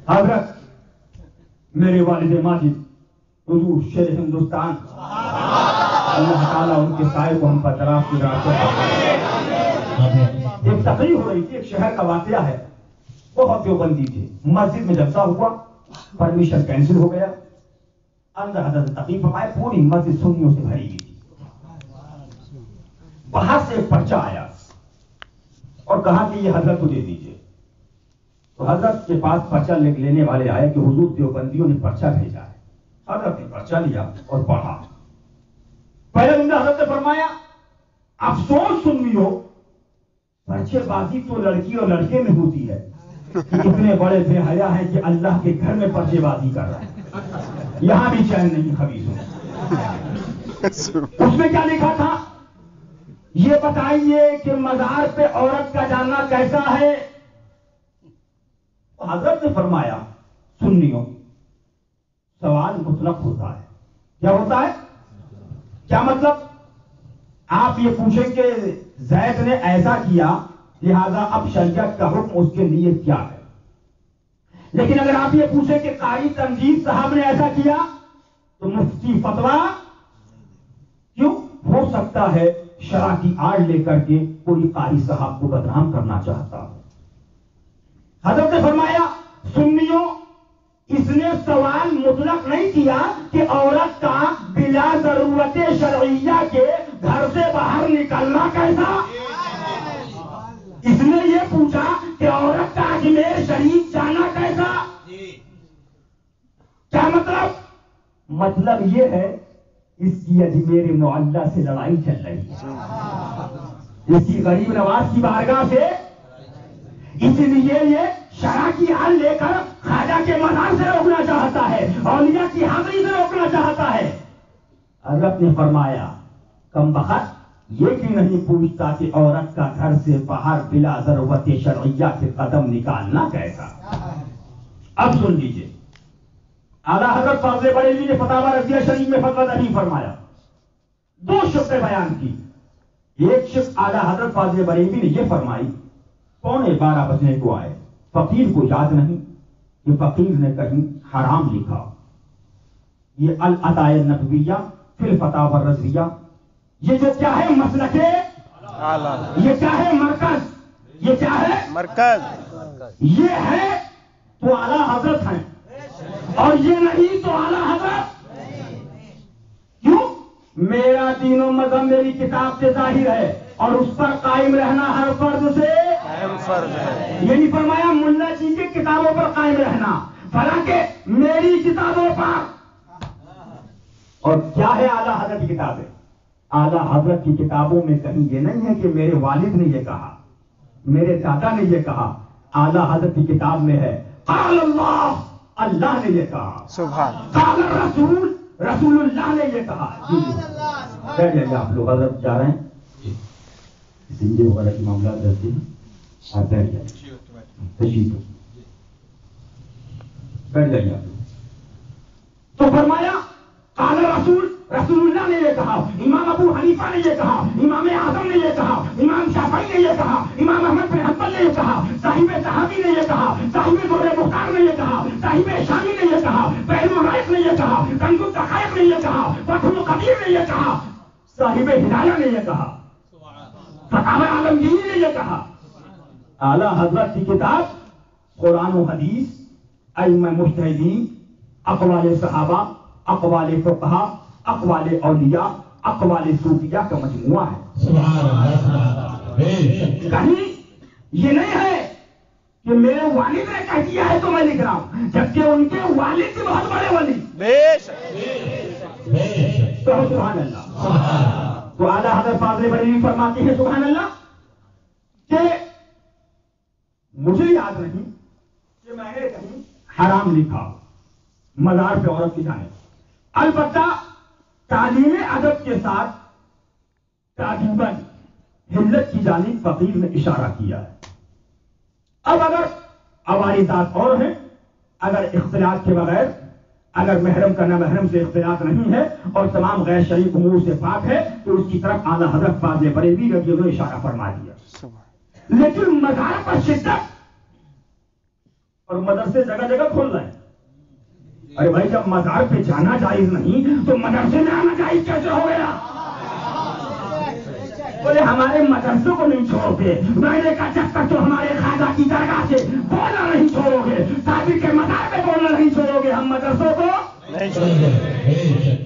حضرت میرے والد ماجد حضور شیر ہندوستان، اللہ تعالیٰ ان کے سائے کو ہم پر طرف گزار کر۔ ایک تقریر ہو رہی تھی، ایک شہر کا واقعہ ہے، بہت دیوبندی تھے، مسجد میں جلسہ ہوا، پرمیشن کینسل ہو گیا، اندر حضرت تقریر فرمائے، پوری مسجد سنیوں سے بھری ہوئی تھی۔ باہر سے ایک پرچہ آیا اور کہا کہ یہ حضرت کو دے دیجیے۔ تو حضرت کے پاس پرچہ لینے والے آئے کہ حضور دیوبندیوں نے پرچہ بھیجا ہے۔ حضرت نے پرچہ لیا اور پڑھا۔ پہلے دن حضرت نے فرمایا افسوس سنیو، پرچے بازی تو لڑکی اور لڑکے میں ہوتی ہے، اتنے بڑے بے حیا ہیں کہ اللہ کے گھر میں پرچے بازی کر رہے ہیں، یہاں بھی چین نہیں خبیث ہو۔ اس میں کیا لکھا تھا؟ یہ بتائیے کہ مزار پہ عورت کا جانا کیسا ہے؟ حضرت نے فرمایا سنیو، سوال مطلق ہوتا ہے۔ کیا ہوتا ہے؟ کیا مطلب؟ آپ یہ پوچھیں کہ زید نے ایسا کیا لہذا اب شریعت کا حکم اس کے لیے کیا ہے، لیکن اگر آپ یہ پوچھیں کہ قاری تنجید صاحب نے ایسا کیا تو مفتی فتویٰ، کیوں؟ ہو سکتا ہے شرع کی آڑ لے کر کے کوئی قاری صاحب کو بدنام کرنا چاہتا ہو۔ حضرت نے فرمایا سنیو، اس نے سوال مطلق نہیں کیا کہ عورت کا بلا ضرورت شرعیہ کے گھر سے باہر نکلنا کیسا، اس نے یہ پوچھا کہ عورت کا اجمیر شریف جانا کیسا۔ کیا مطلب؟ مطلب یہ ہے اس کی اجمیر معلیٰ سے لڑائی چل رہی ہے، اس کی غریب نواز کی بارگاہ سے، اس لیے یہ شرع کی آڑ لے کر خواجہ کے مزار سے روکنا چاہتا ہے، اولیاء کی حاضری سے روکنا چاہتا ہے۔ حضرت نے فرمایا کم بخت، یہ بھی نہیں پوچھتا کہ عورت کا گھر سے باہر بلا ضرورت شرعیہ سے قدم نکالنا کیسا۔ اب سن لیجئے، اعلیٰ حضرت فاضل بریلوی نے فتاوی رضیہ شریف میں فتویٰ نہیں فرمایا، دو شقیں بیان کی۔ ایک شق اعلیٰ حضرت فاضل بریلوی نے یہ فرمائی، 11:15 بجنے کو آئے، فقیر کو یاد نہیں کہ فقیر نے کہیں حرام لکھا۔ یہ العطائے النبویہ فی الفتاوی الرضویہ، یہ جو کیا ہے مسلک، یہ کیا ہے مرکز، یہ کیا ہے مرکز، یہ ہے تو اعلیٰ حضرت ہیں، اور یہ نہیں تو اعلیٰ حضرت۔ کیوں؟ میرا دین و مذہب میری کتاب سے ظاہر ہے اور اس پر قائم رہنا ہر فرد سے اہم فرض ہے. یہ نہیں فرمایا ملا جی کی کتابوں پر قائم رہنا، حالانکہ میری کتابوں پر. اور کیا ہے اعلیٰ حضرت کی کتابیں؟ اعلیٰ حضرت کی کتابوں میں کہیں یہ نہیں ہے کہ میرے والد نے یہ کہا، میرے دادا نے یہ کہا. اعلیٰ حضرت کی کتاب میں ہے قال اللہ، اللہ نے یہ کہا. سبحان. قال رسول، رسول اللہ نے یہ کہا. جی بیٹھ جائیے آپ لوگ، حضرت جا رہے ہیں سنجے وغیرہ کے معاملات رہتے ہیں، آپ بیٹھ جائیے، تشریف بیٹھ جائیے آپ لوگ. تو فرمایا قال رسول، رسول اللہ نے یہ کہا، امام ابو حنیفہ نے یہ کہا، امام اعظم نے یہ کہا، امام شافعی نے یہ کہا، امام احمد بن حنبل نے یہ کہا، صاحب صحابی نے یہ کہا، صاحب ذر مختار نے یہ کہا، صاحب شامی نے یہ کہا، پہلو رائق نے یہ کہا، کنز الدقائق نے یہ کہا، فتح القدیر نے یہ کہا، صاحب ہدایہ نے یہ کہا، فتاوی عالمگیری نے یہ کہا. اعلیٰ حضرت کی کتاب قرآن و حدیث، ائمہ مجتہدین، اقوال صحابہ، اقوال فقہا، اقوال اولیاء، اقوال صوفیہ کا مجموعہ ہے. سبحان اللہ سبحان اللہ. کہیں یہ نہیں ہے کہ میرے والد نے کہہ دیا ہے تو میں لکھ رہا ہوں، جبکہ ان کے والد سے بہت بڑے ولی. بے شک. تو سبحان اللہ. تو اعلیٰ حضرت فاضل بریلوی فرماتے ہیں سبحان اللہ کہ مجھے یاد نہیں کہ میں نے کہیں حرام لکھا مزار پہ عورت کی جانب. البتہ تعلیم ادب کے ساتھ تعجباً حلت کی جانب فقیر نے اشارہ کیا ہے. اب اگر عوارضات اور ہیں، اگر اختلاط کے بغیر، اگر محرم کا نہ محرم سے اختلاط نہیں ہے اور تمام غیر شرعی امور سے پاک ہے، تو اس کی طرف اعلیٰ حضرت فاضل بریلوی رضی اللہ عنہ اشارہ فرما دیا. لیکن مزار پر شدت اور مدرسے جگہ جگہ کھول رہے ہیں. ارے بھائی جب مزار پہ جانا جائز نہیں تو مدرسے میں آنا جائز کیسے ہو گیا؟ بولے ہمارے مدرسوں کو نہیں چھوڑتے. میں نے کہا جب تک تو ہمارے خواجہ کی درگاہ سے بولنا نہیں چھوڑو گے، صابر کے مزار پہ بولنا نہیں چھوڑو گے، ہم مدرسوں کو نہیں چھوڑیں گے.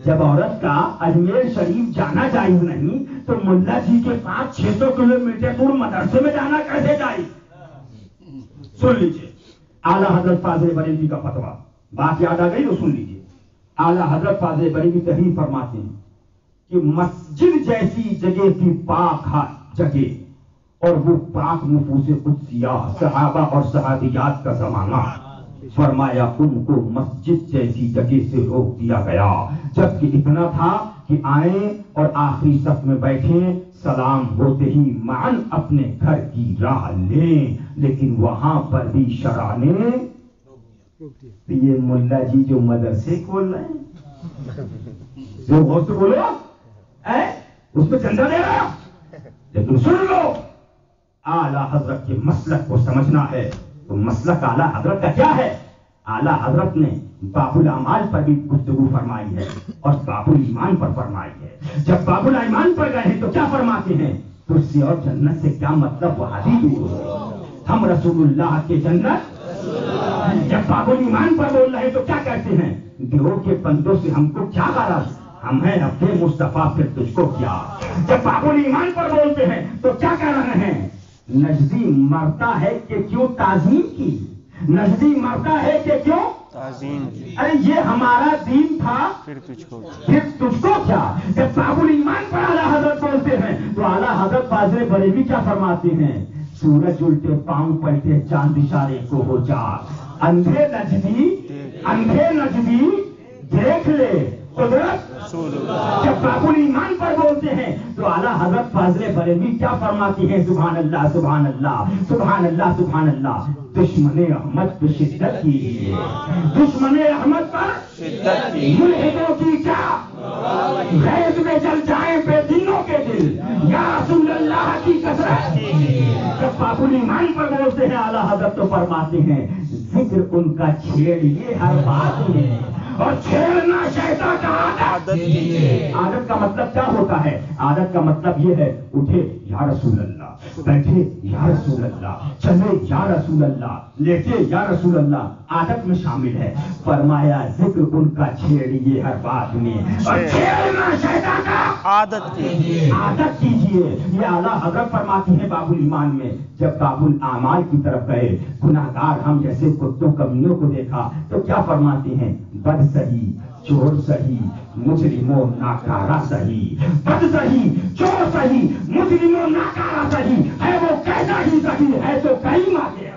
جب عورت کا اجمیر شریف جانا جائز نہیں تو ملا جی کے پاس 600 کلومیٹر دور مدرسے میں جانا کیسے جائز؟ سن لیجیے اعلیٰ حضرت فاضل بریلوی کا فتویٰ. بات یاد آ گئی تو سن لیجیے. اعلیٰ حضرت فاضل بریلوی تحریر فرماتے ہیں کہ مسجد جیسی جگہ کی پاک جگہ اور وہ پاک نفوس قدسیہ صحابہ اور صحابیات کا زمانہ. فرمایا ان کو مسجد جیسی جگہ سے روک دیا گیا، جبکہ اتنا تھا کہ آئیں اور آخری صف میں بیٹھیں، سلام ہوتے ہی معاً اپنے گھر کی راہ لیں. لیکن وہاں پر بھی شرع نے یہ ملا جی جو مدرسے کھول رہے ہیں، جو غوث بولو اس پہ چندہ دے رہا، لیکن سن لو اعلیٰ حضرت کے مسلک کو سمجھنا ہے تو مسلک اعلیٰ حضرت کا کیا ہے؟ اعلیٰ حضرت نے باب الاعمال پر بھی گفتگو فرمائی ہے اور باب الایمان پر فرمائی ہے. جب باب الایمان پر گئے ہیں تو کیا فرماتے ہیں؟ کرسی اور جنت سے کیا مطلب وہابی دور ہو، ہم رسول اللہ کے جنت. جب باب الایمان پر بول رہے تو کیا کہتے ہیں؟ گروہ کے بندوں سے ہم کو کیا غرض، ہم ہیں اپنے مصطفیٰ پھر تجھ کو کیا. جب باب الایمان پر بولتے ہیں تو کیا کہہ رہے ہیں؟ نجدی مرتا ہے کہ کیوں تعظیم کی، نجدی مرتا ہے کہ کیوں تعظیم کی. ارے یہ ہمارا دین تھا پھر تجھ کو پھر تجھ کو کیا. جب باب الایمان پر اعلیٰ حضرت بولتے ہیں تو اعلیٰ حضرت فاضل بریلوی کیا فرماتے ہیں؟ سورج الٹے پاؤں پلٹے چاند اشارے کو ہو جا، اندھے نجدی دیکھ لے قدرت. جب باب الایمان پر بولتے ہیں تو اعلیٰ حضرت فاضل بریلوی کیا فرماتی ہیں؟ سبحان اللہ سبحان اللہ سبحان اللہ سبحان اللہ. دشمن احمد پہ شدت کی، دشمن احمد پر شدت کی، ملحدوں کی کیا غیظ میں جل جائیں بے دینوں کے دل، یا رسول اللہ کی کثرت. جب باب الایمان پر بولتے ہیں اعلیٰ حضرت تو فرماتے ہیں ذکر ان کا چھیڑیے ہر بات میں، اور چھیڑنا شیطان کا عادت. عادت کا مطلب کیا ہوتا ہے؟ عادت کا مطلب یہ ہے اٹھے یا رسول اللہ، بیٹھے یا رسول اللہ، چلے یا رسول اللہ، لیٹے یا رسول اللہ. عادت میں شامل ہے. فرمایا ذکر ان کا چھیڑیے ہر بات میں اور چھیڑنا شیطان کا عادت کیجیے. عادت کیجیے. یہ اعلیٰ حضرت فرماتی ہیں باب الایمان میں، جب باب الاعمال کی طرف گئے، گناہگار ہم جیسے کتوں کمیوں کو دیکھا تو کیا فرماتے ہیں؟ بد سہی، چور سہی، مجرموں ناکارہ سہی. بد سہی، چور سہی، مجرموں ناکارہ سہی. ہے وہ کیسا ہی سہی ہے تو کہیں مانگے.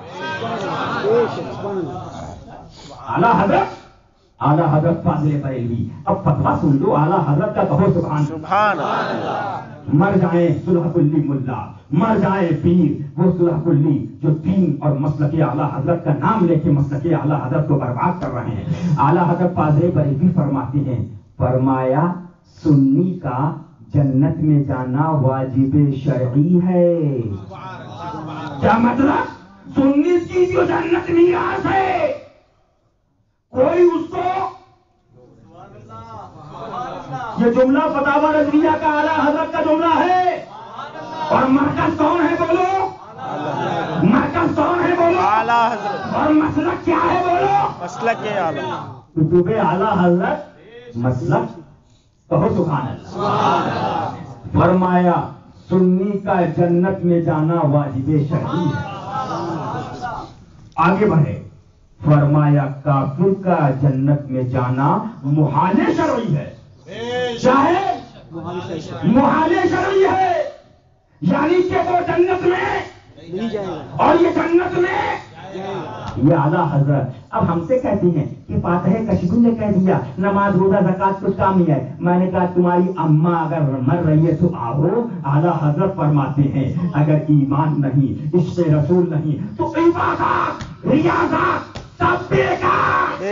اعلیٰ حضرت فاضل بریلوی. اب فتویٰ سن لو اعلیٰ حضرت کا، کہو سبحان اللہ. مر جائیں صلح کلی ملا، مر جائے پیر وہ صلح کلی جو دین اور مسلک اعلیٰ حضرت کا نام لے کے مسلک اعلیٰ حضرت کو برباد کر رہے ہیں. اعلیٰ حضرت فاضل بریلوی فرماتے ہیں، فرمایا سنی کا جنت میں جانا واجب شرعی ہے. کیا مطلب؟ سنی کی جو جنت میراث ہے، کوئی اس کو، یہ جملہ فتاوی رضویہ کا اعلیٰ حضرت کا جملہ ہے. اور مرکز کون ہے بولو؟ مرکز کون ہے بولو؟ اعلیٰ حضرت. اور مسلک کیا ہے بولو؟ مسلک اعلیٰ. کتب اعلیٰ حضرت مسلک، کہو سبحان اللہ. فرمایا سنی کا جنت میں جانا واجب شرعی ہے. آگے بڑھے، فرمایا کافر کا جنت میں جانا محال شرعی ہے. چاہے محال شرعی ہے، یعنی کہ وہ جنت میں اور یہ جنت میں. یہ اعلیٰ حضرت اب ہم سے کہتی ہیں کہ فاتحہ کشکول نے کہہ دیا نماز روزہ زکات کچھ کام نہیں ہے. میں نے کہا تمہاری اماں اگر مر رہی ہے تو آؤ. اعلیٰ حضرت فرماتے ہیں اگر ایمان نہیں، عشق رسول نہیں تو عبادات ریاضات سب بیکار.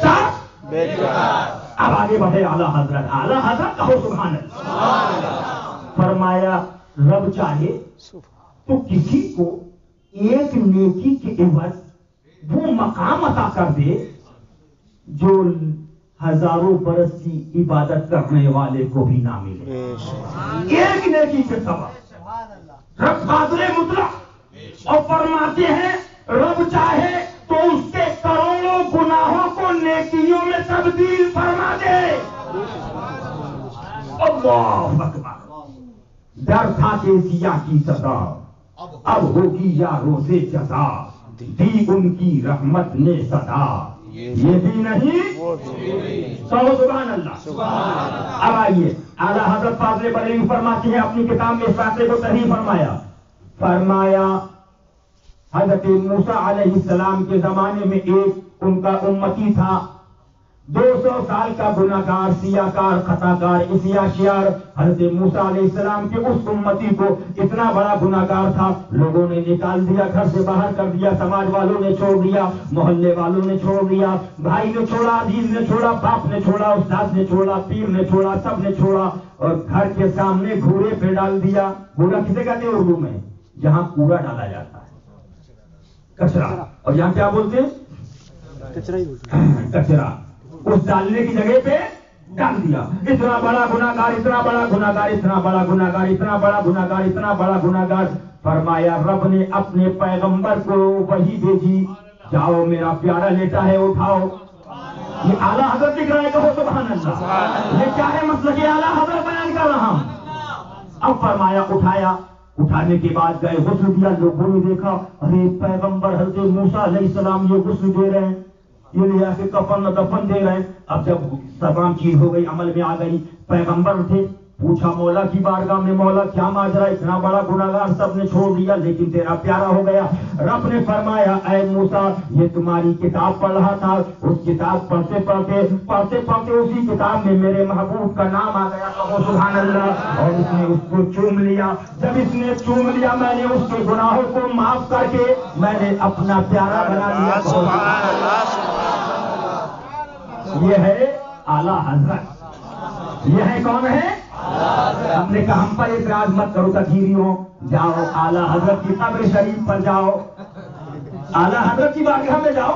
سب بیکار. اب آگے بڑھے اعلیٰ حضرت. اعلیٰ حضرت کہو سبحان اللہ. فرمایا رب چاہے تو کسی کو ایک نیکی کے عوض وہ مقام عطا کر دے جو ہزاروں برس کی عبادت کرنے والے کو بھی نہ ملے. ایک نیکی کے سبب رب قادر مطلق. اور فرماتے ہیں رب چاہے تو اس کے کروڑوں گناہوں کو نیکیوں میں تبدیل فرما دے. اللہ اکبر. ڈر تھا کہ سیاہ کی سزا اب ہوگی یا روزے جزا، دی ان کی رحمت نے صدا. یہ بھی نہیں سبحان اللہ. اب آئیے اعلیٰ حضرت فاضل بریلوی فرماتے ہیں اپنی کتاب میں اس واقعے کو صحیح فرمایا. فرمایا حضرت موسیٰ علیہ السلام کے زمانے میں ایک ان کا امتی تھا، 200 سال کا گناہگار، سیاہکار، خطاکار، عصیانشیار. حضرت موسیٰ علیہ السلام کے اس امتی کو اتنا بڑا گناہگار تھا، لوگوں نے نکال دیا، گھر سے باہر کر دیا، سماج والوں نے چھوڑ دیا، محلے والوں نے چھوڑ دیا، بھائی نے چھوڑا، عزیز نے چھوڑا، باپ نے چھوڑا، استاد نے چھوڑا، پیر نے چھوڑا، سب نے چھوڑا. اور گھر کے سامنے گھوڑے پہ ڈال دیا. گھوڑا کسے کہتے ہیں اردو میں؟ جہاں کوڑا ڈالا جاتا ہے، کچرا. اور یہاں کیا بولتے ہیں؟ کچرا ہی بولتے ہیں. کچرا. اس ڈالنے کی جگہ پہ ڈال دیا. اتنا بڑا گناہگار، اتنا بڑا گناہگار، اتنا بڑا گناہگار، اتنا بڑا گناہگار، اتنا بڑا گناہگار. فرمایا رب نے اپنے پیغمبر کو وحی بھیجی، جاؤ میرا پیارا لیٹا ہے اٹھاؤ. یہ اعلیٰ حضرت لکھ رہا ہے، کہو سبحان اللہ. یہ کیا ہے مسئلہ؟ یہ اعلیٰ حضرت بیان کر رہا ہوں. اب فرمایا اٹھایا. اٹھانے کے بعد گئے، غسل دیا. لوگوں نے دیکھا ارے پیغمبر حضرت موسیٰ علیہ السلام یہ غسل دے رہے ہیں، یہ لے آ کے کفن دفن دے رہے ہیں. اب جب تمام چیز ہو گئی، عمل میں آ گئی، پیغمبر تھے، پوچھا مولا کی بارگاہ میں، مولا کیا ماجرا؟ اتنا بڑا گناہگار سب نے چھوڑ دیا لیکن تیرا پیارا ہو گیا. رب نے فرمایا اے موسیٰ یہ تمہاری کتاب پڑھ رہا تھا، اس کتاب پڑھتے پڑھتے اسی کتاب میں میرے محبوب کا نام آ گیا. کہو سبحان اللہ. اور اس نے اس کو چوم لیا. جب اس نے چوم لیا میں نے اس کے گناہوں کو معاف کر کے میں نے اپنا پیارا بنا لیا. سبحان اللہ. یہ ہے اعلیٰ حضرت. یہ ہے کون ہے؟ ہم نے کہا ہم پر اعتراض مت کرو تکفیریوں، جاؤ اعلیٰ حضرت کی قبر شریف پر جاؤ، اعلیٰ حضرت کی بارگاہ میں جاؤ.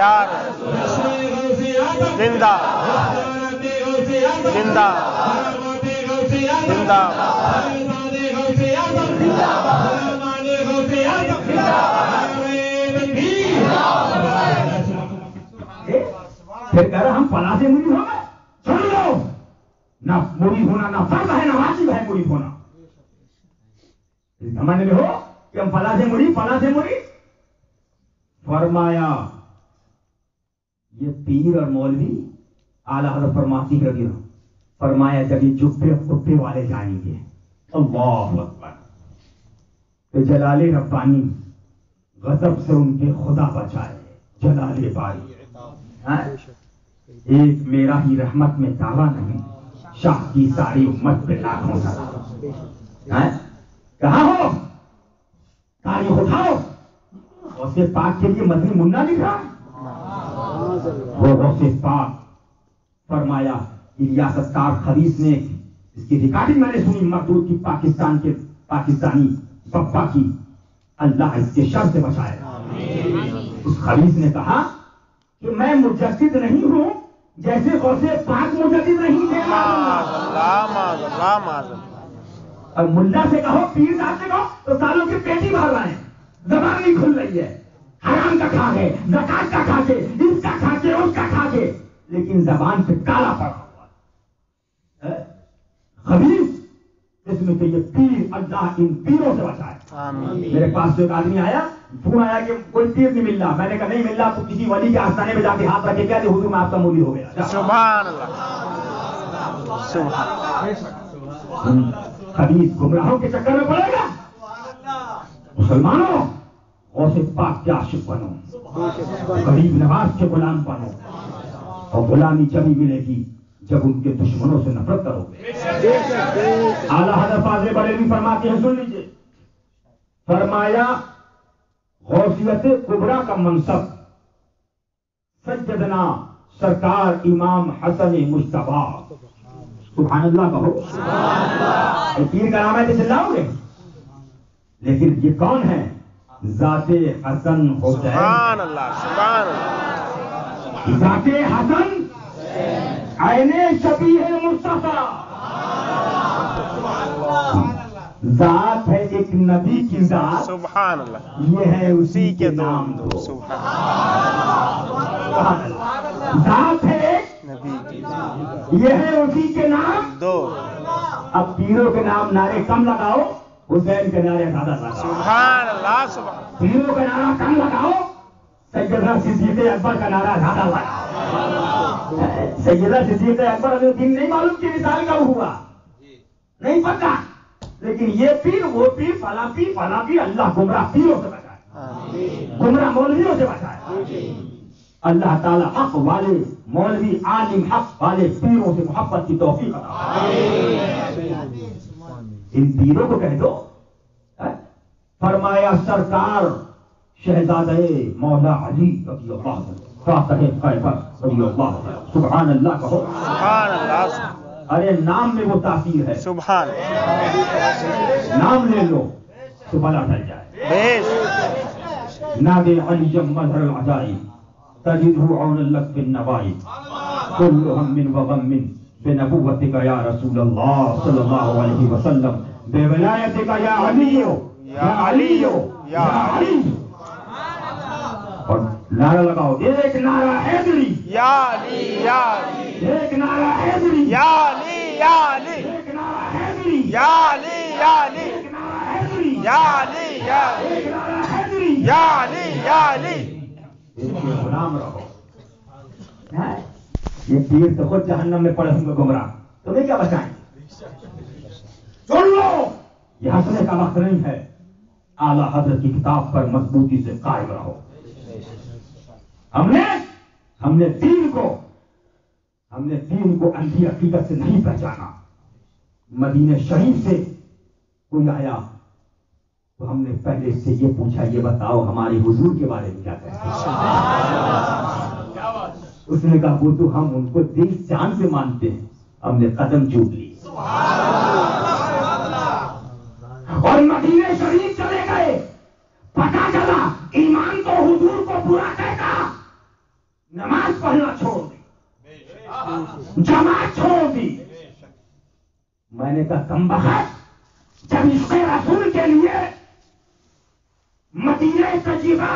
یا زندہ زندہ زندہ پھر کہہ رہا ہم فلاں سے مرید ہو گئے. سن لو، نہ مرید ہونا نہ فرض ہے نہ واجب ہے مرید ہونا. سمجھ میں ہو کہ ہم فلاں سے مرید فلاں سے مرید. فرمایا یہ پیر اور مولوی اعلیٰ حضرت فرماتی رضی اللہ، فرمایا جب یہ جبے خطے والے جائیں گے اللہ اکبر تو جلال ربانی غضب سے ان کے خدا بچائے. جلال باری ایک میرا ہی رحمت میں دعویٰ نہیں، شاہ کی ساری امت پہ لاکھوں سارا. کہاں ہو تاریخ اٹھاؤ. غوث پاک کے لیے مدنی منا لکھا وہ غوث پاک. فرمایا الیاس ستار خبیث نے اس کی ریکارڈنگ میں نے سنی مردود کی پاکستان کے پاکستانی بپا کی، اللہ اس کے شر سے بچائے. اس خبیث نے کہا کہ میں مجدد نہیں ہوں جیسے غوث پاک مجدد نہیں تھے. اور ملا سے کہو پیر صاحب سے کہو تو سالوں کی پیٹی بھر رہے ہیں، زبان نہیں کھل رہی ہے. حرام کا کھا کے، زکات کا کھا کے، اس کا کھا کے، اس کا کھا کے، لیکن زبان پہ کالا پڑا ہوا ہے. خبیث اس میں کہ یہ پیر اللہ ان پیروں سے بچائے. میرے پاس جو ایک آدمی آیا، فون آیا کہ کوئی پیر نہیں مل رہا. میں نے کہا نہیں مل رہا تو کسی ولی کے آستانے پہ جا کے ہاتھ رکھے کیا کہ حضور میں آپ کا مولی ہو گیا. سبحان اللہ سبحان. خبیث گمراہوں کے چکر میں پڑے گا. مسلمانوں غوث پاک کے عاشق بنو، غریب نواز کے غلام بنو، اور غلامی جبھی ملے گی جب ان کے دشمنوں سے نفرت کرو گے. اعلیٰ حضرت فاضل بریلوی فرماتے ہیں، سن لیجیے، فرمایا غوثیت کبریٰ کا منصب سیدنا سرکار امام حسن مجتبیٰ، سبحان اللہ کہو. پیر کا نام ہے تو چلاؤ گے، لیکن یہ کون ہے؟ ذات حسن حسین. سبحان اللہ سبحان اللہ. ذات حسن عین شبیہ مصطفیٰ. ذات ہے ایک نبی کی ذات، سبحان اللہ. یہ ہے اسی اسی کے کے نام دو دو. سبحان سبحان اللہ. ذات ہے نبی کی یہ ہے اسی کے نام دو. اب پیروں کے نام نعرے کم لگاؤ، حسین کے نعرے زیادہ لگاؤ. سبحان اللہ سبحان. پیروں کا نعرہ کم لگاؤ، سیدنا صدیق اکبر کا نعرہ زیادہ لگاؤ. سیدنا صدیق اکبر ہمیں دن نہیں معلوم کہ مثال کب ہوا، نہیں پتا، لیکن یہ پیر وہ پیر فلاں پیر فلاں پیر. اللہ گمراہ پیروں سے بچائے، گمراہ مولویوں سے بچائے. اللہ تعالیٰ حق والے مولوی عالم حق والے پیروں سے محبت کی توفیق عطا. ان پیروں کو کہہ دو. فرمایا سرکار شہزادے مولا علی رضی اللہ عنہ، فاتح خیبر رضی اللہ عنہ. سبحان اللہ کہو. سبحان اللہ. ارے نام میں وہ تاثیر ہے، سبحان. نام لے لو تو بلا ٹل جائے. بیش. نادے علی مظہر العجائب تجدہ عون لک فی النوائب کل ہم و غم بنبوتک یا رسول اللہ صلی اللہ علیہ وسلم بے ولایتک یا علی یا علی یا علی. اور نعرہ لگاؤ، ایک نعرہ حیدری، یا علی یا علی. ایک نعرہ حیدری، یا علی یا علی. ایک نعرہ حیدری، یا علی یا علی. ایک نعرہ حیدری، یا علی یا علی. ایک نعرہ حیدری. یا علی یا علی. غلام رہو. یہ پیر تو خود جہنم میں پڑے ہوں گے گمراہ، تمہیں کیا بچائیں؟ سن لو، یہ ہنسنے کا وقت نہیں ہے. اعلیٰ حضرت کی کتاب پر مضبوطی سے قائم رہو. ہم نے دین کو اندھی عقیدت سے نہیں پہچانا. مدینہ شریف سے کوئی آیا تو ہم نے پہلے سے یہ پوچھا، یہ بتاؤ ہمارے حضور کے بارے میں کیا کہتے ہیں؟ اس نے کہا وہ تو ہم ان کو دل جان سے مانتے ہیں. ہم نے قدم چوم لی اور مدینہ شریف چلے گئے. پتا چلا ایمان تو حضور کو برا کہتا میں نے کہا کم بخت، جب عشق رسول کے لیے مدینہ طیبہ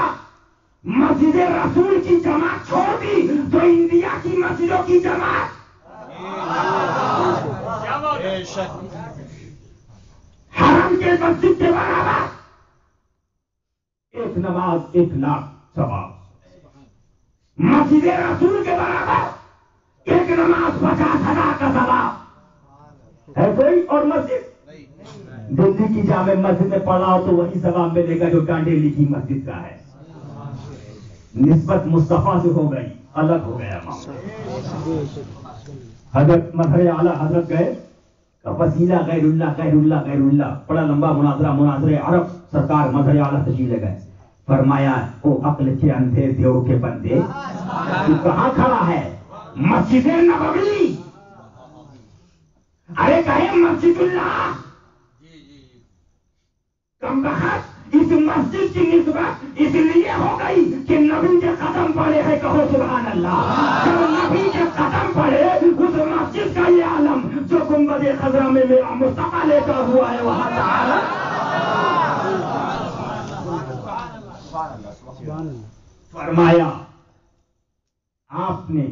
مسجد رسول کی جماعت چھوڑ دی تو انڈیا کی مسجدوں کی جماعت حرم کے مسجد کے برابر، ایک نماز 1 لاکھ ثواب، مسجد رسول کے برابر ایک نماز 50,000 کا ثواب ہے کوئی؟ اور مسجد دلی کی جامع مسجد میں پڑھا ہو تو وہی ثواب ملے گا جو ڈانڈیلی کی مسجد کا ہے. نسبت مصطفیٰ سے ہو گئی، الگ ہو گیا معاملہ. حضرت مظہر اعلیٰ حضرت گئے، وسیلہ غیر اللہ غیر اللہ غیر اللہ، بڑا لمبا مناظرہ عرب. سرکار مظہر اعلیٰ تشریف لے گئے، فرمایا او عقل کے اندھے دیو کے بندے، تو کہاں کھڑا ہے؟ مسجد نبوی. ارے کہیں مسجد اللہ. کم بخت اس مسجد کی نسبت اس لیے ہو گئی کہ نبی کے قدم پڑے ہیں، کہو سبحان اللہ. جب نبی کے قدم پڑے اس مسجد کا یہ عالم جو گنبد خضرا میں میرا مصطفیٰ لے کر ہوا ہے وہاں تعالی فرمایا. آپ نے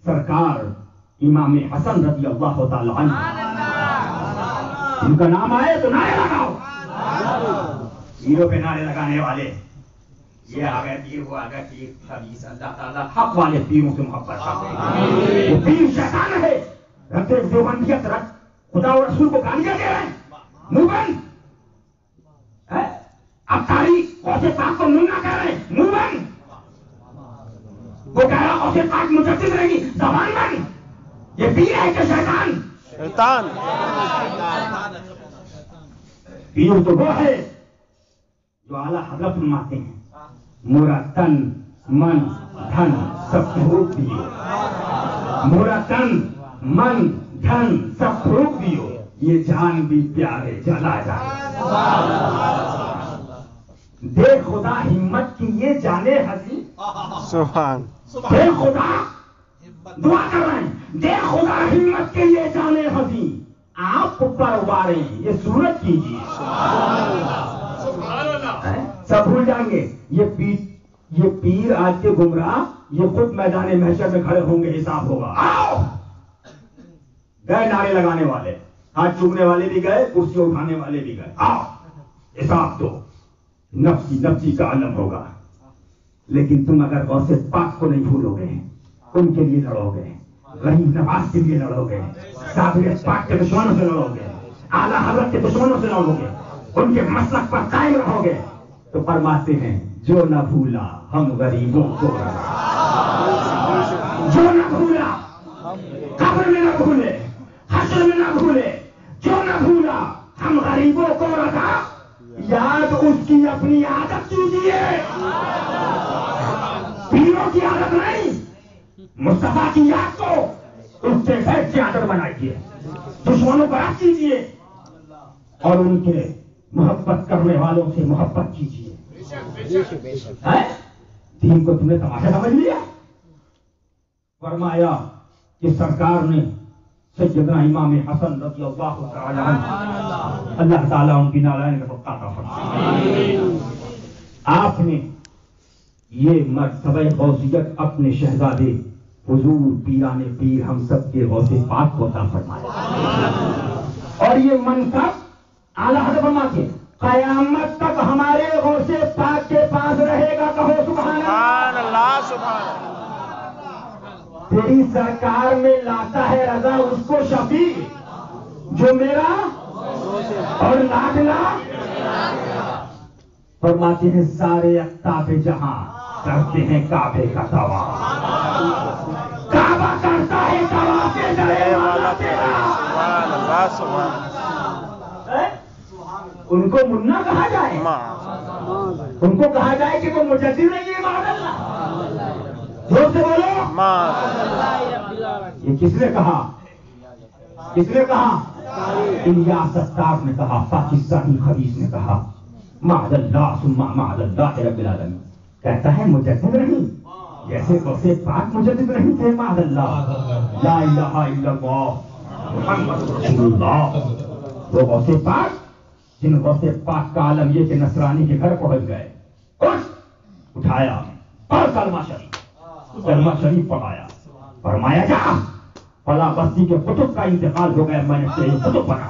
سرکار امام حسن رضی اللہ تعالی عنہ، ان کا نام آئے تو نعرے لگاؤ. پیروں پہ نعرے لگانے والے یہ آ گئے پیر، وہ آ گئے پیر. خبیث اللہ تعالیٰ حق والے پیروں سے محبت کرتے ہیں. وہ پیر شیطان ہے، رکھتے دیوبندیت رکھ، خدا اور رسول کو گالیاں دے رہے ہیں. منہ بند. اب تاریخ غوث پاک کو منہ نہ کہہ رہے ہیں، منہ بند. وہ کہہ رہا غوث پاک مجدد رہے گی، زبان بند. یہ پیر ہے کہ شیطان؟ شیطان. پیر تو وہ ہے جو اعلیٰ حضرت فرماتے ہیں میرا تن من دھن سب فروغ دیو، میرا تن من دھن سب فروغ دیو، یہ جان بھی پیارے چلا جائے. دے خدا ہمت کی یہ جانے ہنسی. سبحان. دے خدا، دعا کر رہے ہیں، دے خدا ہمت کے یہ جانے ہنسی، آپ پر واریں یہ صورت کیجیے. سب بھول جائیں گے. یہ پیر آج کے گمراہ یہ خود میدان محشر میں کھڑے ہوں گے، حساب ہوگا. آؤ گئے نعرے لگانے والے، ہاتھ چومنے والے بھی گئے، کرسی اٹھانے والے بھی گئے. آؤ حساب دو. نفسی کا عالم ہوگا. لیکن تم اگر غوث پاک کو نہیں بھولو گے، ان کے لیے لڑو گے، غریب نواز کے لیے لڑو گے، صابر پاک کے دشمنوں سے لڑو گے، اعلیٰ حضرت کے دشمنوں سے لڑو گے، ان کے مسلک پر قائم رہو گے، تو فرماتے ہیں جو نہ بھولا ہم غریبوں کو رہا، جو نہ بھولا قبر میں نہ بھولے، حشر میں نہ بھولے، جو نہ بھولا ہم غریبوں کو رکھا. یاد اس کی اپنی عادت کیجیے، پیروں کی عادت نہیں. مصطفیٰ کی یاد کو اس سے بیٹھ کی عادت بنائیے، دشمنوں پر رکھ کیجیے اور ان کے محبت کرنے والوں سے محبت کیجیے. دین کو تم نے تماشا سمجھ لیا. فرمایا کہ سرکار نے سیدنا امام حسن رضی اللہ تعالی عنہ، اللہ تعالیٰ ان کی نالائن کا سب عطا فرمائے. آپ نے یہ مرتبہ غوثیت اپنے شہزادے حضور پیران پیر ہم سب کے غوث پاک کو عطا فرمایا. اور یہ منصب اعلیٰ حضرت فرماتے قیامت تک ہمارے غوث پاک کے پاس رہے گا. کہو سبحان اللہ. سبحان. تیری سرکار میں لاتا ہے رضا اس کو شفیع جو میرا اور لاڈلا. فرماتے ہیں سارے اقطاب جہاں کرتے ہیں کعبے کا طواف، کعبہ کرتا ہے طواف درے والا تیرا. سبحان اللہ. سبحان. ان کو منا کہا جائے، ان کو کہا جائے کہ وہ مجدد نہیں ہے. معاذ اللہ. زور سے بولو. یہ کس نے کہا؟ کس نے کہا؟ الیاس ستار نے کہا، پاکستانی خبیث نے کہا. معاذ اللہ ثم معاذ اللہ رب العالمین. کہتا ہے مجدد نہیں، جیسے غوث پاک مجدد نہیں تھے. معاذ اللہ. لا الہ الا اللہ محمد رسول اللہ. وہ غوث پاک جن غوث پاک کا عالم یہ کہ نصرانی کے گھر پہنچ گئے، اٹھایا اور کلمہ شریف پڑھایا، فرمایا جا فلاں بستی کے کتب کا انتقال ہو گیا، میں نے تیرے کتب پڑھا.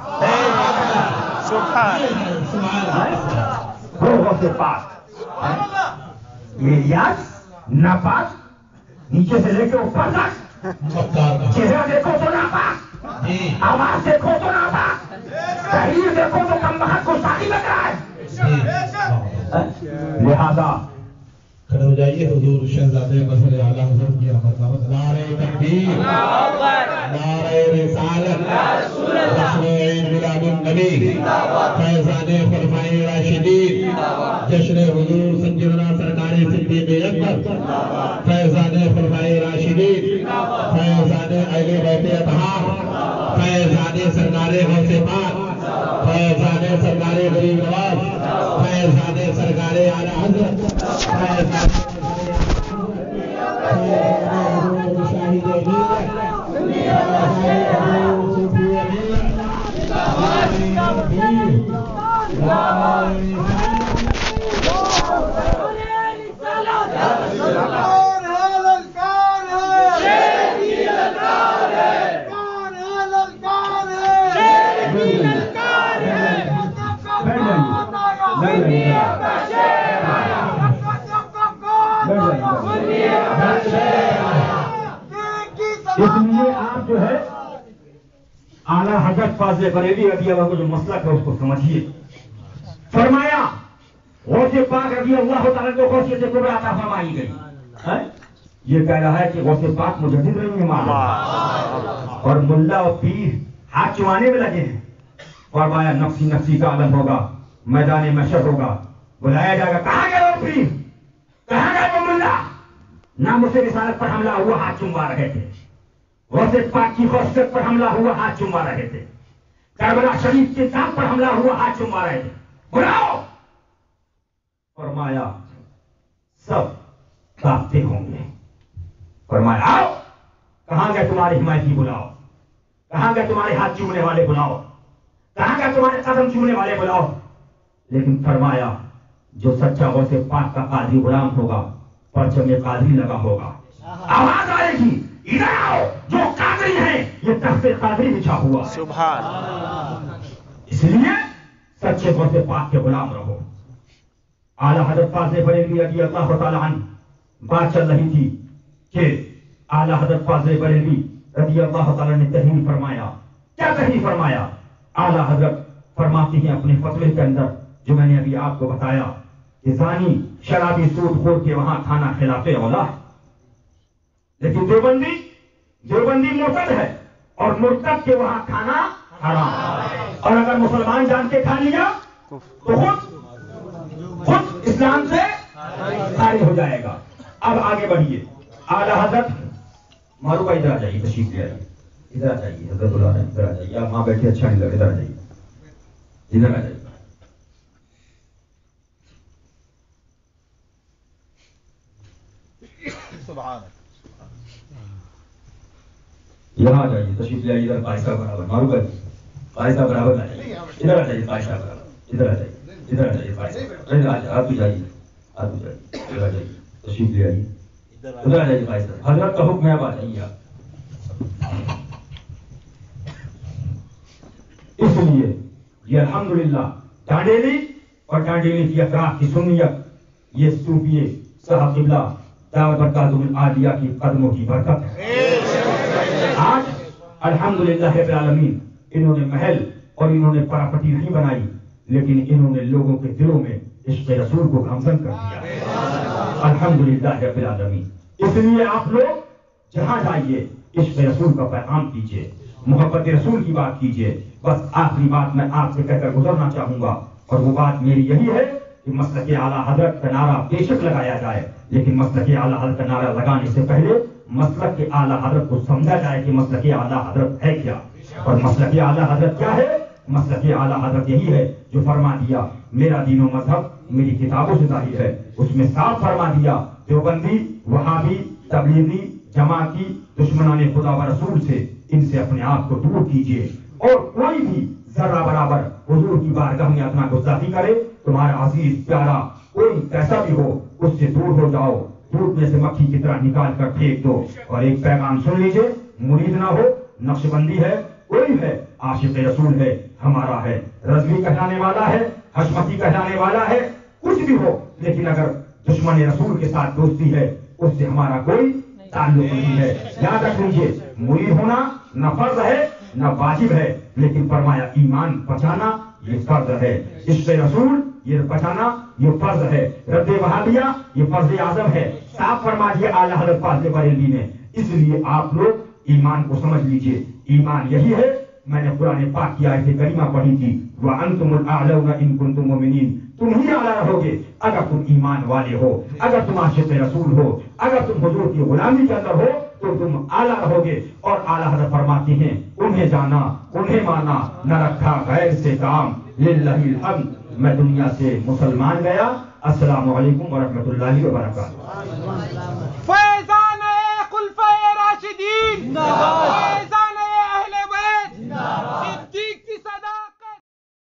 وہ غوث پاک میریاز ناپاک، نیچے سے لے کے اوپر تک، چہرہ دیکھو تو ناپاک، آواز دیکھو تو ناپاک، شریر دیکھو تو کم بخت کو شادی لگ رہا ہے. لہذا کھڑے ہو جائیے. حضور شہزادے مسئلے اعلیٰ حضرت کی مرتبت. نعرہ تکبیر، نعرہ رسالت، رسم عید میلاد النبی، فیضان خلفائے راشدین، جشن حضور سنجیدنا سرکار صدیق اکبر، فیضان خلفائے راشدین، فیضان اہل بیت اطہار، فیضان سرکار غوث پاک، فیضان سرکار غریب نواز، فیضان سرکار اعلیٰ حضرت، فیضان اس لیے آپ جو ہے اعلیٰ حضرت فاضل بریلوی رضی اللہ عنہ کو جو مسلک ہے اس کو سمجھیے. فرمایا غوث پاک رضی اللہ تعالیٰ کو غوثیت کبریٰ عطا فرمائی گئی. یہ کہہ رہا ہے کہ غوث پاک مجدد نہیں ہے مانا، اور ملا اور پیر ہاتھ چمانے میں لگے ہیں. فرمایا نفسی نفسی کا عالم ہوگا، میدان محشر ہوگا، بلایا جائے گا، کہاں گئے وہ پیر، کہاں گئے وہ ملا؟ نام اسے رسالت پر حملہ ہوا ہاتھ چموا رہے تھے، غوث پاک کی خصوصیت پر حملہ ہوا ہاتھ چموا رہے تھے، کربلا شریف کے کام پر حملہ ہوا ہاتھ چموا رہے تھے. بلاؤ. فرمایا سب کانپتے ہوں گے. فرمایا آؤ، کہاں گئے تمہارے حمایتی، بلاؤ. کہاں گئے تمہارے ہاتھ چومنے والے، بلاؤ. کہاں گئے تمہارے قدم چومنے والے، بلاؤ. لیکن فرمایا جو سچا غوث پاک کا قادری غلام ہوگا، پرچم قادری لگا ہوگا، آواز آئے گی ادھر آؤ، جو قادری ہیں یہ تخت قادری بچھا ہوا. سبحان. اس لیے سچے غوث پاک کے غلام رہو. اعلیٰ حضرت فاضل بریلوی رضی اللہ تعالیٰ عنہ بات چل رہی تھی کہ اعلیٰ حضرت فاضل بریلوی رضی اللہ تعالیٰ نے تحریر فرمایا. کیا تحریر فرمایا؟ اعلیٰ حضرت فرماتی ہیں اپنے فتوے کے اندر جو میں نے ابھی آپ کو بتایا کہ زانی شرابی سود خور کے وہاں کھانا کھلاتے اولا، لیکن دیوبندی مرتد ہے اور مرتد کے وہاں کھانا حرام. اور اگر مسلمان جان کے کھا لیا تو خود اسلام سے خارج ہو جائے گا. اب آگے بڑھیے. اعلیٰ حضرت معروف ادھر آ جائیے، تشریف لے آئیے، ادھر آ جائیے، حضرت بلا رہے ہیں، ادھر آ جائیے. آپ وہاں بیٹھے اچھا نہیں لگا، ادھر آ جائیے، ادھر آ جائیے. یہاں آ جائیے، تشریف لے آئیے. ادھر قائصہ برابر، معروف ہے قائصہ برابر آ جائیے، ادھر آ جائیے. قائصہ برابر ادھر آ جائیے، ادھر آ جائیے. قائصہ ادھر آ جائیے، آپ بھی جائیے، آپ بھی جائیے، ادھر آ جائیے، تشریف لے آئیے، ادھر آ جائیے. قائصہ حضرت کا حکم ہے، اب آ جائیے آپ. اس لیے یہ الحمدللہ ڈانڈیلی اور ڈانڈیلی کی اطراف کی سنیت، یہ صوفیے صاحب قبلہ دعوت برکاتہ العالیہ کی قدموں کی برکت ہے. آج الحمدللہ رب العالمین انہوں نے محل اور انہوں نے پراپرٹی نہیں بنائی، لیکن انہوں نے لوگوں کے دلوں میں عشق رسول کو گامزن کر دیا. الحمدللہ رب العالمین. اس لیے آپ لوگ جہاں جائیے عشق رسول کا پیغام کیجیے، محبت رسول کی بات کیجیے. بس آخری بات میں آپ سے کہہ کر گزرنا چاہوں گا، اور وہ بات میری یہی ہے کہ مسلک اعلیٰ حضرت کا نعرہ بے شک لگایا جائے، لیکن مسلک اعلیٰ حضرت کا نعرہ لگانے سے پہلے مسلک اعلیٰ حضرت کو سمجھا جائے کہ مسلک اعلیٰ حضرت ہے کیا. اور مسلک اعلیٰ حضرت کیا ہے؟ مسلک اعلیٰ حضرت یہی ہے جو فرما دیا میرا دین و مذہب میری کتابوں سے ظاہر ہے. اس میں صاف فرما دیا دیوبندی، وہابی، تبلیغی، جماعتی، دشمنان خدا و رسول سے ان سے اپنے آپ کو دور کیجیے، اور کوئی بھی ذرہ برابر حضور کی بارگاہ میں اپنا گستاخی کرے، تمہارا عزیز پیارا کوئی کیسا بھی ہو، اس سے دور ہو جاؤ، دودھ میں سے مکھی کی طرح نکال کر پھینک دو۔ اور ایک پیغام سن لیجیے، مرید نہ ہو، نقش بندی ہے، کوئی ہے، عاشق رسول ہے، ہمارا ہے، رضوی کہلانے والا ہے، حشمتی کہلانے والا ہے، کچھ بھی ہو، لیکن اگر دشمن رسول کے ساتھ دوستی ہے، اس سے ہمارا کوئی تعلق نہیں ہے۔ یاد رکھ لیجیے، مرید ہونا نہ فرض ہے نہ واجب ہے، لیکن فرمایا ایمان بچانا یہ فرض ہے، عشق رسول یہ بچانا یہ فرض ہے، رد وہابیہ یہ فرض اعظم ہے، صاف فرما دیا اعلیٰ حضرت فاضل بریلوی نے۔ اس لیے آپ لوگ ایمان کو سمجھ لیجیے، ایمان یہی ہے۔ میں نے قرآن پاک کی آیت کریمہ پڑھی تھی، وَأَنْتُمُ الْأَعْلَوْنَ إِن كُنتُم مُؤْمِنِينَ، تم ہی اعلیٰ رہو گے اگر تم ایمان والے ہو، اگر تم عاشق رسول ہو، اگر تم حضور کی غلامی کے اندر ہو تو تم اعلیٰ رہو گے۔ اور اعلیٰ حضرت فرماتے ہیں، انہیں جانا انہیں مانا، نہ رکھا غیر سے کام، للہ الحمد، میں دنیا سے مسلمان گیا۔ السلام علیکم ورحمۃ اللہ وبرکاتہ۔ فیضان خلفائے راشدین،